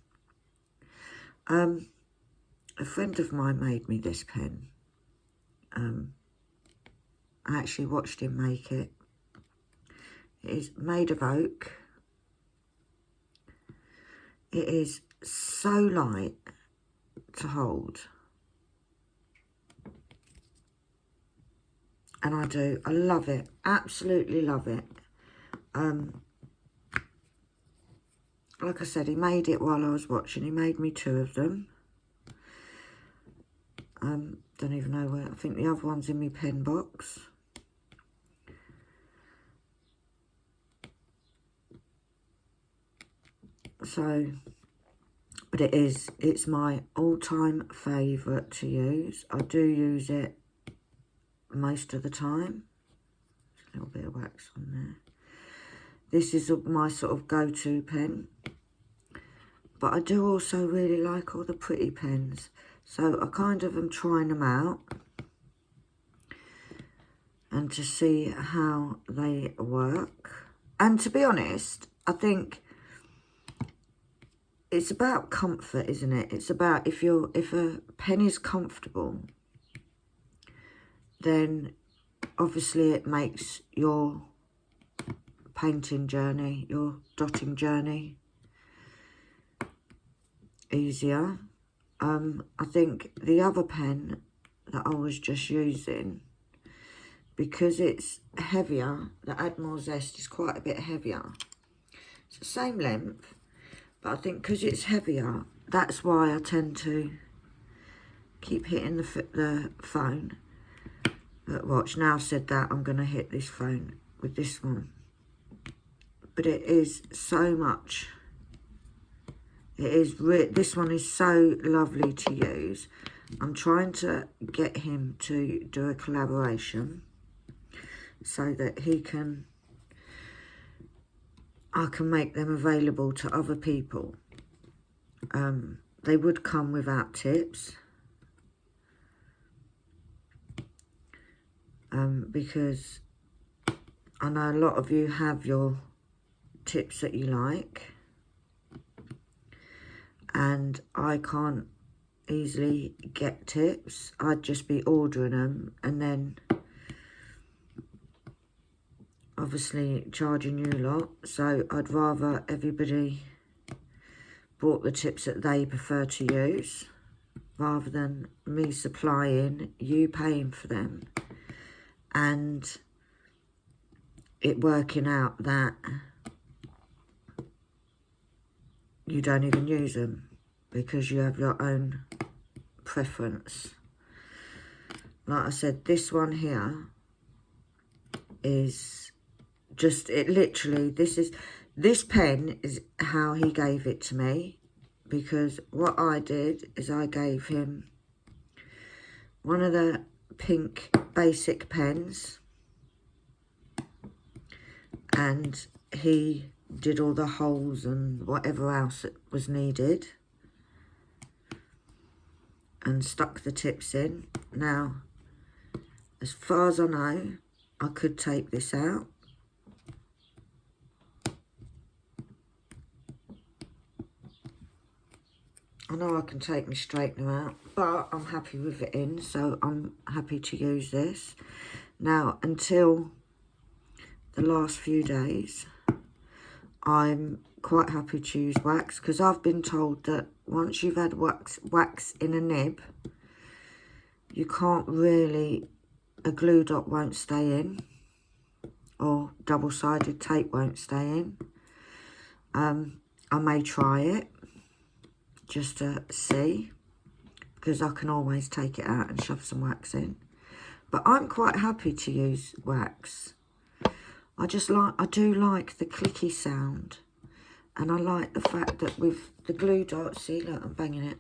A friend of mine made me this pen. I actually watched him make it. It is made of oak. It is so light to hold. And I love it, absolutely love it. Like I said, he made it while I was watching. He made me 2 of them. Don't even know where. I think the other one's in my pen box. So, but it's my all-time favourite to use. I do use it most of the time. A little bit of wax on there. This is my sort of go-to pen. But I do also really like all the pretty pens. So I kind of am trying them out. And to see how they work. And to be honest, I think it's about comfort, isn't it? It's about if a pen is comfortable, then obviously it makes your painting journey, your dotting journey easier. I think the other pen that I was just using, because it's heavier, the Admiral Zest is quite a bit heavier. It's the same length, but I think because it's heavier, that's why I tend to keep hitting the phone. But watch, now I've said that, I'm going to hit this phone with this one. But it is so much. It is this one is so lovely to use. I'm trying to get him to do a collaboration so that I can make them available to other people. They would come without tips. Because I know a lot of you have your tips that you like. And I can't easily get tips. I'd just be ordering them and then obviously charging you a lot. So I'd rather everybody bought the tips that they prefer to use rather than me supplying, you paying for them and it working out that you don't even use them because you have your own preference. Like I said, this one here is just, it literally, this pen is how he gave it to me, because what I did is I gave him one of the pink basic pens, and he did all the holes and whatever else that was needed and stuck the tips in. Now, as far as I know, I could take this out. I know I can take my straightener out, but I'm happy with it in, so I'm happy to use this. Now, until the last few days, I'm quite happy to use wax, because I've been told that once you've had wax in a nib, you can't really, a glue dot won't stay in, or double-sided tape won't stay in. I may try it just to see, because I can always take it out and shove some wax in. But I'm quite happy to use wax. I do like the clicky sound, and I like the fact that with the glue dots, see, look, I'm banging it,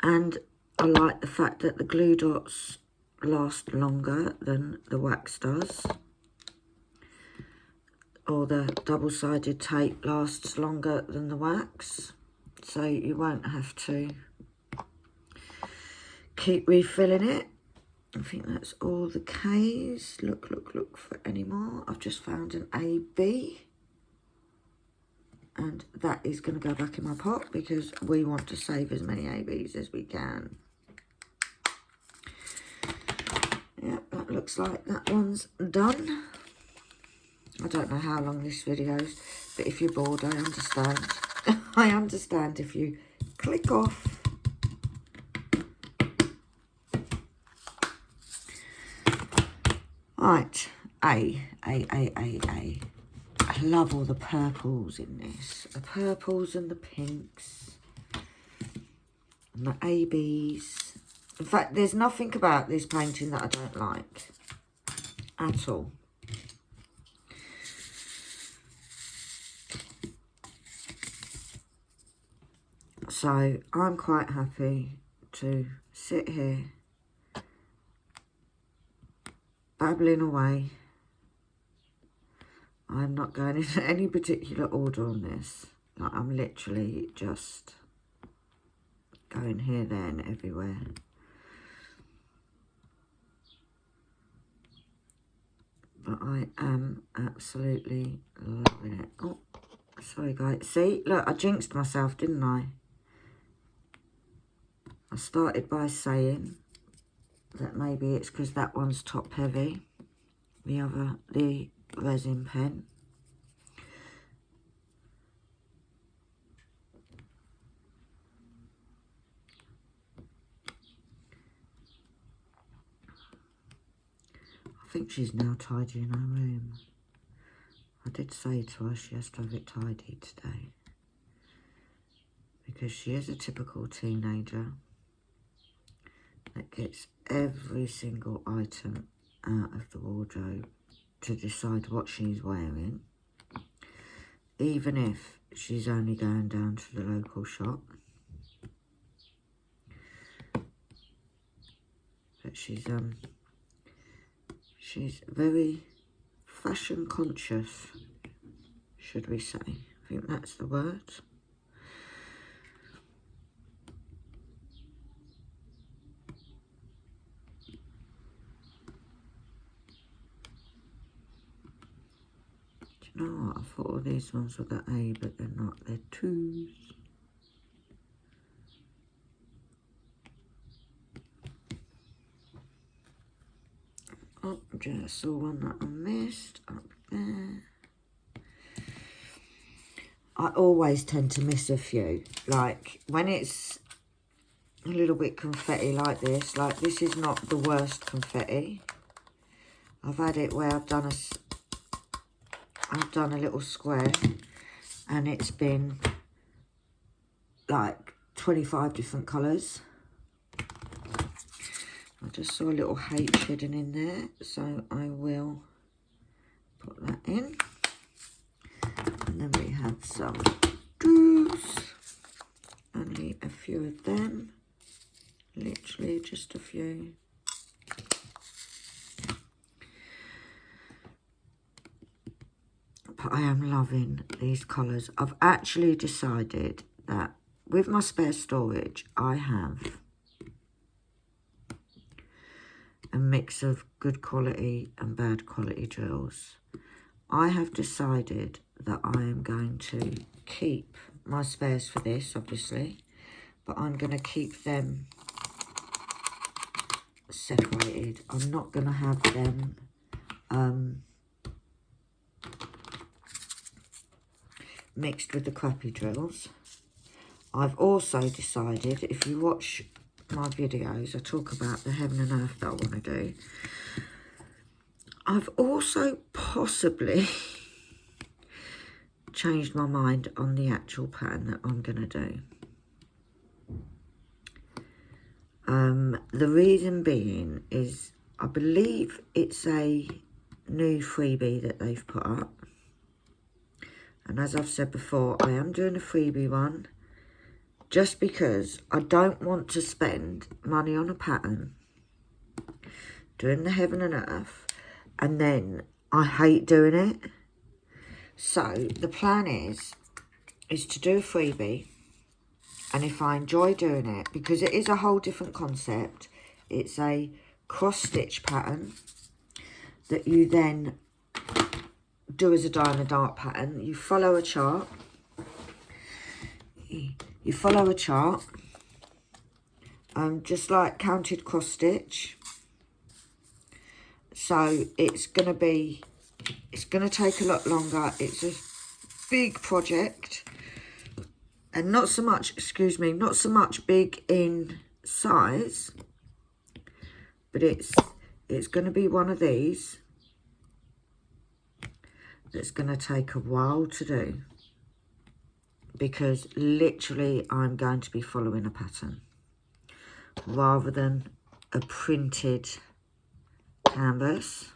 and I like the fact that the glue dots last longer than the wax does, or the double-sided tape lasts longer than the wax, so you won't have to keep refilling it. I think that's all the K's. Look for any more. I've just found an AB, and that is going to go back in my pot because we want to save as many ABs as we can. Yeah, that looks like that one's done. I don't know how long this video is, but if you're bored, I understand. I understand if you click off. Right, A. I love all the purples in this. The purples and the pinks. And the ABs. In fact, there's nothing about this painting that I don't like. At all. So, I'm quite happy to sit here babbling away. I'm not going in any particular order on this. Like, I'm literally just going here, there and everywhere. But I am absolutely loving it. Oh, sorry guys. See, look, I jinxed myself, didn't I? I started by saying that maybe it's because that one's top heavy. The resin pen. I think she's now tidying her room. I did say to her she has to have it tidy today, because she is a typical teenager that gets every single item out of the wardrobe to decide what she's wearing, even if she's only going down to the local shop. But she's very fashion conscious, should we say. I think that's the word. Do you know what? I thought all these ones were the A, but they're not. They're 2s. Oh, just saw one that I missed up there. I always tend to miss a few. Like, when it's a little bit confetti like this is not the worst confetti. I've had it where I've done a little square and it's been like 25 different colours. I just saw a little hate hidden in there, so I will put that in. And then we have some doos, only a few of them, literally just a few. But I am loving these colours. I've actually decided that with my spare storage, I have a mix of good quality and bad quality drills. I have decided that I am going to keep my spares for this, obviously, but I'm going to keep them separated. I'm not going to have them mixed with the crappy drills. I've also decided, if you watch my videos, I talk about the heaven and earth that I want to do. I've also possibly changed my mind on the actual pattern that I'm going to do. The reason being is I believe it's a new freebie that they've put up. And as I've said before, I am doing a freebie one just because I don't want to spend money on a pattern doing the heaven and earth and then I hate doing it. So the plan is to do a freebie, and if I enjoy doing it, because it is a whole different concept, it's a cross stitch pattern that you then do as a diamond art pattern. You follow a chart. You follow a chart, just like counted cross stitch. So it's going to take a lot longer. It's a big project, and not so much, not so much big in size, but it's going to be one of these that's going to take a while to do, because literally I'm going to be following a pattern rather than a printed canvas.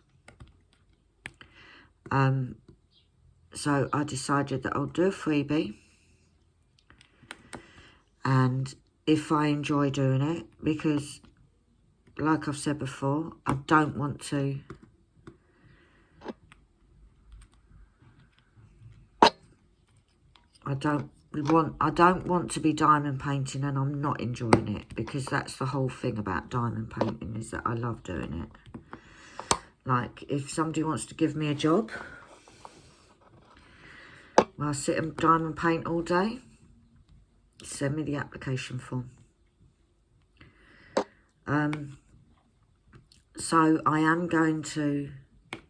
So I decided that I'll do a freebie, and if I enjoy doing it, because like I've said before, I don't want to I don't want to be diamond painting and I'm not enjoying it, because that's the whole thing about diamond painting, is that I love doing it. Like, if somebody wants to give me a job where I sit and diamond paint all day, send me the application form. So I am going to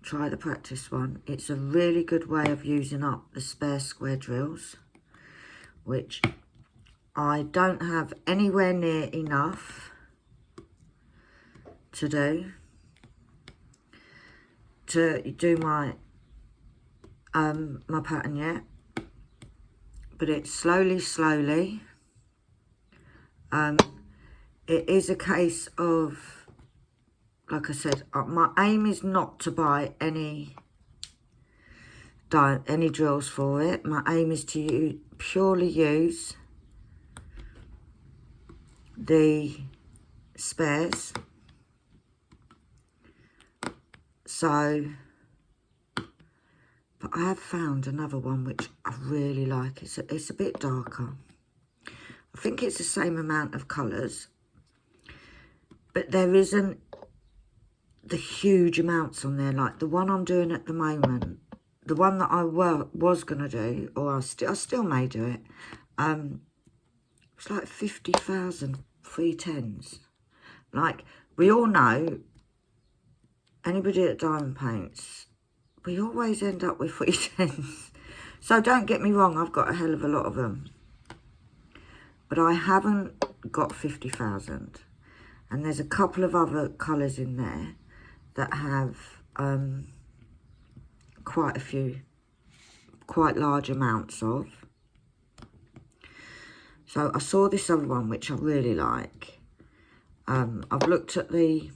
try the practice one. It's a really good way of using up the spare square drills, which I don't have anywhere near enough to do my my pattern yet, but it's slowly. It is a case of, like I said, my aim is not to buy any drills for it. My aim is to purely use the spares. So, but I have found another one which I really like. It's a bit darker. I think it's the same amount of colours, but there isn't the huge amounts on there like the one I'm doing at the moment. The one that I was going to do, or I still may do it, it's like 50,000 310s. Like, we all know, anybody that diamond paints, we always end up with 310s. So don't get me wrong, I've got a hell of a lot of them. But I haven't got 50,000. And there's a couple of other colours in there that have quite a few, quite large amounts of. So I saw this other one which I really like. I've looked at the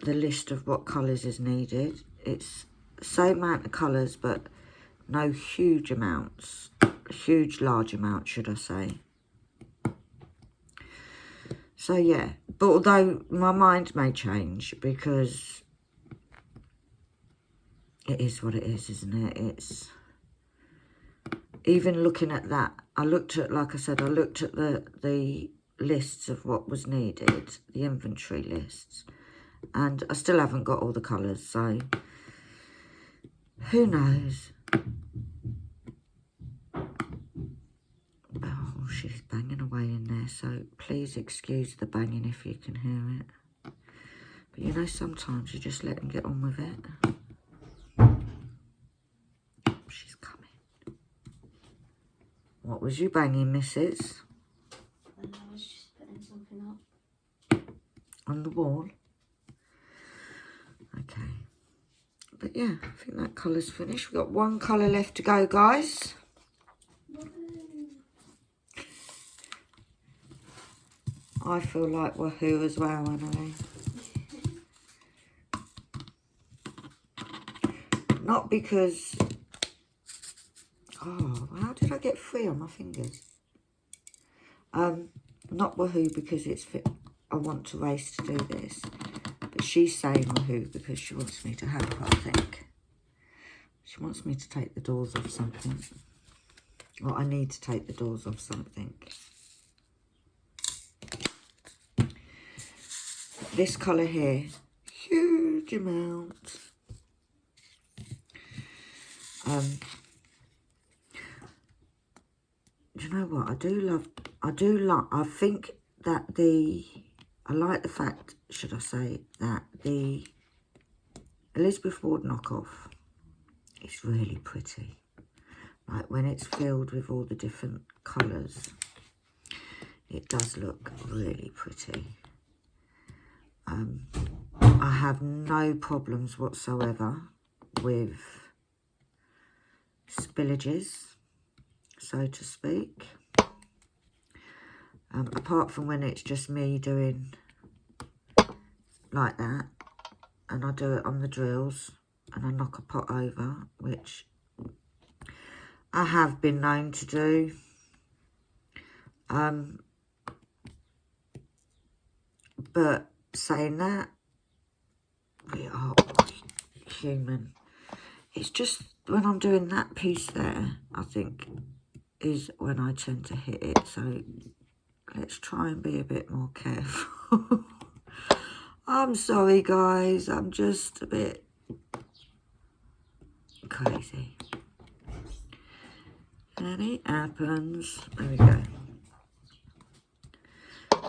list of what colours is needed. It's the same amount of colours, but no huge amounts, huge large amounts should I say. So yeah, but although my mind may change, because it is what it is, isn't it? It's, even looking at that, I looked at, like I said, I looked at the lists of what was needed, the inventory lists, and I still haven't got all the colours, so who knows? Oh, she's banging away in there, so please excuse the banging if you can hear it. But you know, sometimes you just let them get on with it. She's coming. What was you banging, missus? I was just putting something up. On the wall? Okay. But yeah, I think that colour's finished. We've got one colour left to go, guys. I feel like woohoo as well, Annalie. Not because... Oh, how did I get 3 on my fingers? Not woohoo because it's fit. I want to race to do this. But she's saying woohoo because she wants me to help her, I think. She wants me to take the doors off something. Or I need to take the doors off something. This colour here, huge amount. Do you know what? I think that I like the fact, should I say, that the Elizabeth Ward knockoff is really pretty. Like when it's filled with all the different colours, it does look really pretty. I have no problems whatsoever with spillages, so to speak. Apart from when it's just me doing like that, and I do it on the drills, and I knock a pot over, which I have been known to do. But saying that, we are human. It's just when I'm doing that piece there, I think, is when I tend to hit it. So let's try and be a bit more careful. I'm sorry, guys. I'm just a bit crazy. And it happens. There we go.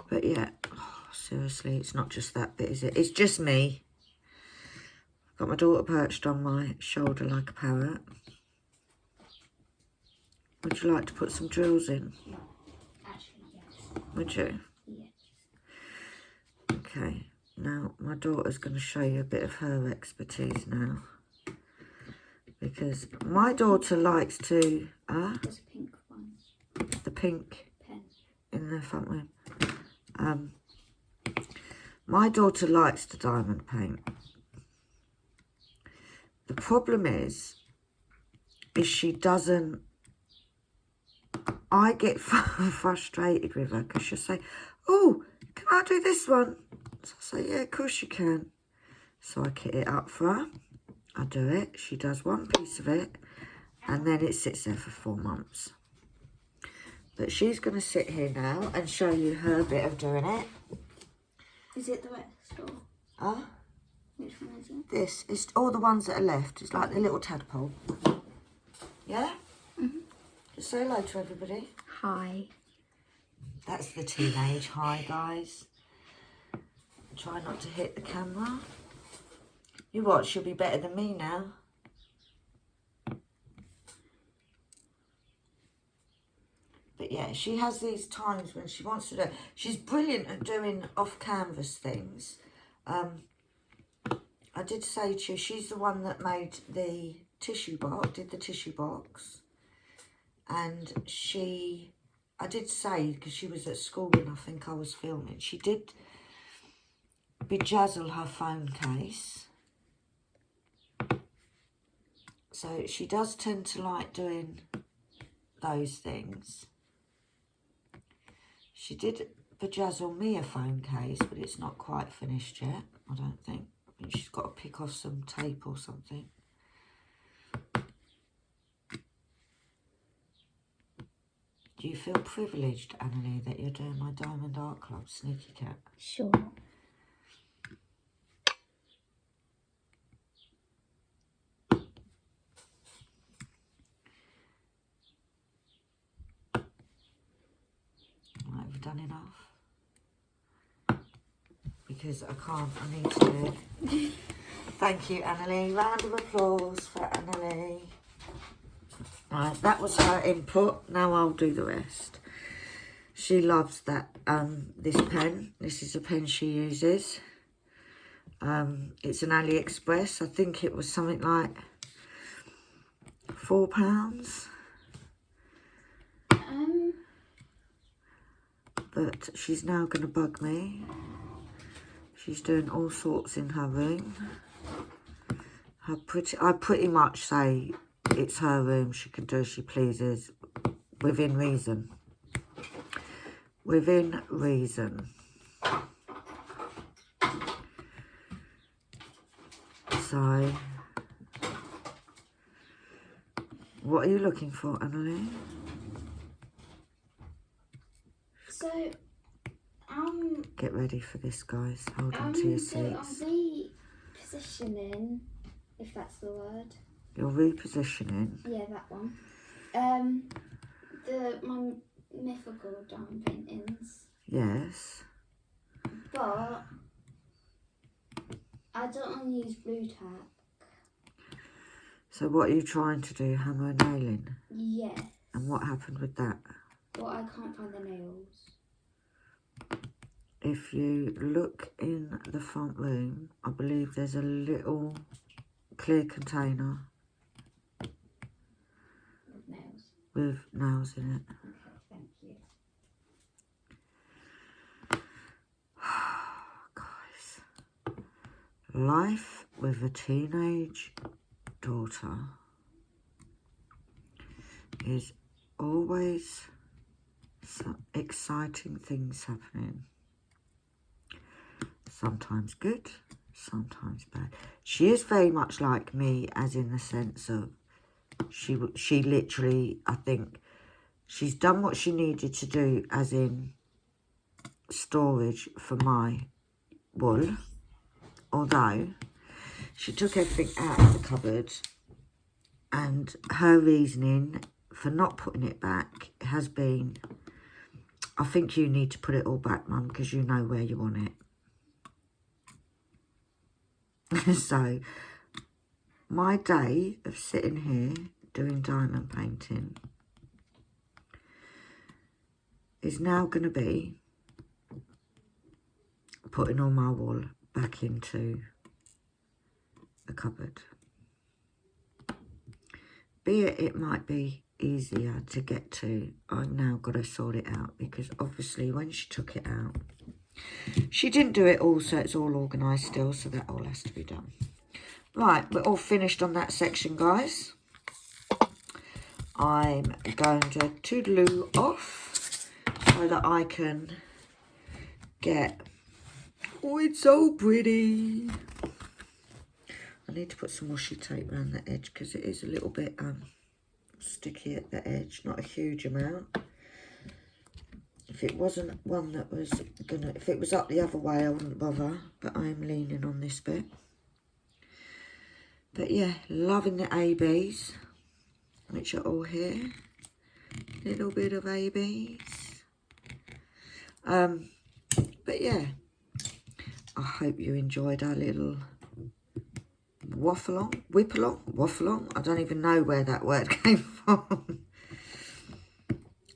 But yeah, seriously, it's not just that bit, is it? It's just me. Got my daughter perched on my shoulder like a parrot. Would you like to put some drills in? Actually, yes. Would you? Yes. Okay. Now, my daughter's going to show you a bit of her expertise now. Because my daughter likes to... There's a pink one. The pink Pen. in the front room. My daughter likes to diamond paint. The problem is she doesn't... I get frustrated with her because she'll say, oh, can I do this one? So I say, yeah, of course you can. So I kit it up for her. I do it. She does one piece of it. And then it sits there for 4 months. But she's going to sit here now and show you her bit of doing it. Is it the west or? Which one is it? This is all the ones that are left. It's like the little tadpole. Yeah? Mm-hmm. Just say hello to everybody. Hi. That's the teenage hi, guys. Try not to hit the camera. You watch, she'll be better than me now. But yeah, she has these times when she wants to do it. She's brilliant at doing off-canvas things. I did say to you, she's the one that made the tissue box, did the tissue box. And I did say, because she was at school and I think I was filming, she did bejazzle her phone case. So she does tend to like doing those things. She did bejazzle me a phone case, but it's not quite finished yet, I don't think. I think she's got to pick off some tape or something. Do you feel privileged, Annalie, that you're doing my Diamond Art Club, Sneaky Cat? Sure. Right, have you done enough? Because I need to. Thank you, Annalie. Round of applause for Annalie. Right, that was her input. Now I'll do the rest. She loves that, this pen. This is a pen she uses. It's an AliExpress. I think it was something like £4. But she's now going to bug me. She's doing all sorts in her room. I pretty much say it's her room. She can do as she pleases, within reason. Within reason. So, what are you looking for, Annalie? So, get ready for this, guys. Hold on to your seats. I'm repositioning, if that's the word. You're repositioning? Yeah, that one. My mythical diamond paintings. Yes. But I don't want to use blue tack. So what are you trying to do? Hammer and nailing? Yes. And what happened with that? Well, I can't find the nails. If you look in the front room, I believe there's a little clear container With nails. With nails in it. Okay, thank you. Guys, life with a teenage daughter is always some exciting things happening. Sometimes good, sometimes bad. She is very much like me, as in the sense of she literally, I think, she's done what she needed to do, as in storage for my wool. Although she took everything out of the cupboard, and her reasoning for not putting it back has been, I think you need to put it all back, Mum, because you know where you want it. So, my day of sitting here doing diamond painting is now going to be putting all my wool back into the cupboard. Be it might be easier to get to, I've now got to sort it out, because obviously when she took it out, she didn't do it all, so it's all organised still, so that all has to be done. Right, we're all finished on that section, guys. I'm going to toodaloo off so that I can get... Oh, it's so pretty. I need to put some washi tape around the edge because it is a little bit sticky at the edge. Not a huge amount. If it wasn't one that was gonna... If it was up the other way, I wouldn't bother. But I'm leaning on this bit. But yeah, loving the ABs, which are all here. Little bit of ABs. But yeah, I hope you enjoyed our little waffle on, whip along, waffle on. I don't even know where that word came from.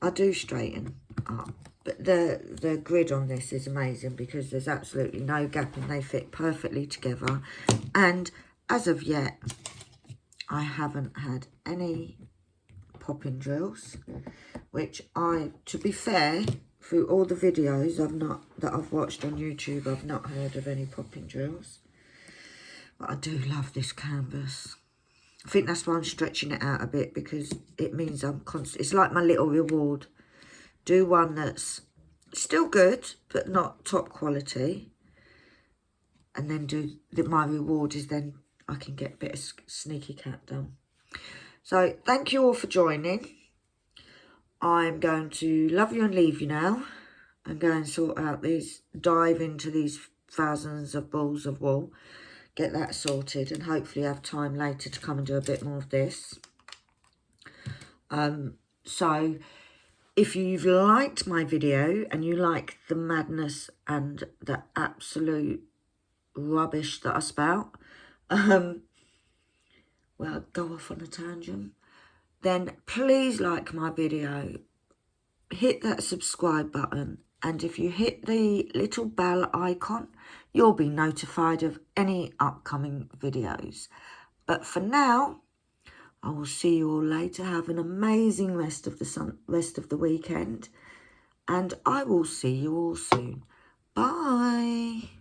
I do straighten up, but the grid on this is amazing because there's absolutely no gap and they fit perfectly together. And as of yet, I haven't had any popping drills, which to be fair, through all the videos that I've watched on YouTube, I've not heard of any popping drills. But I do love this canvas. I think that's why I'm stretching it out a bit, because it means I'm constant. It's like my little reward. Do one that's still good, but not top quality. And then my reward is then I can get a bit of sneaky cat done. So thank you all for joining. I'm going to love you and leave you now and go and sort out dive into these thousands of balls of wool. Get that sorted and hopefully have time later to come and do a bit more of this. So if you've liked my video and you like the madness and the absolute rubbish that I spout, well, go off on a tangent, then please like my video, hit that subscribe button, and if you hit the little bell icon, you'll be notified of any upcoming videos. But for now, I will see you all later. Have an amazing rest of the weekend, and I will see you all soon. Bye.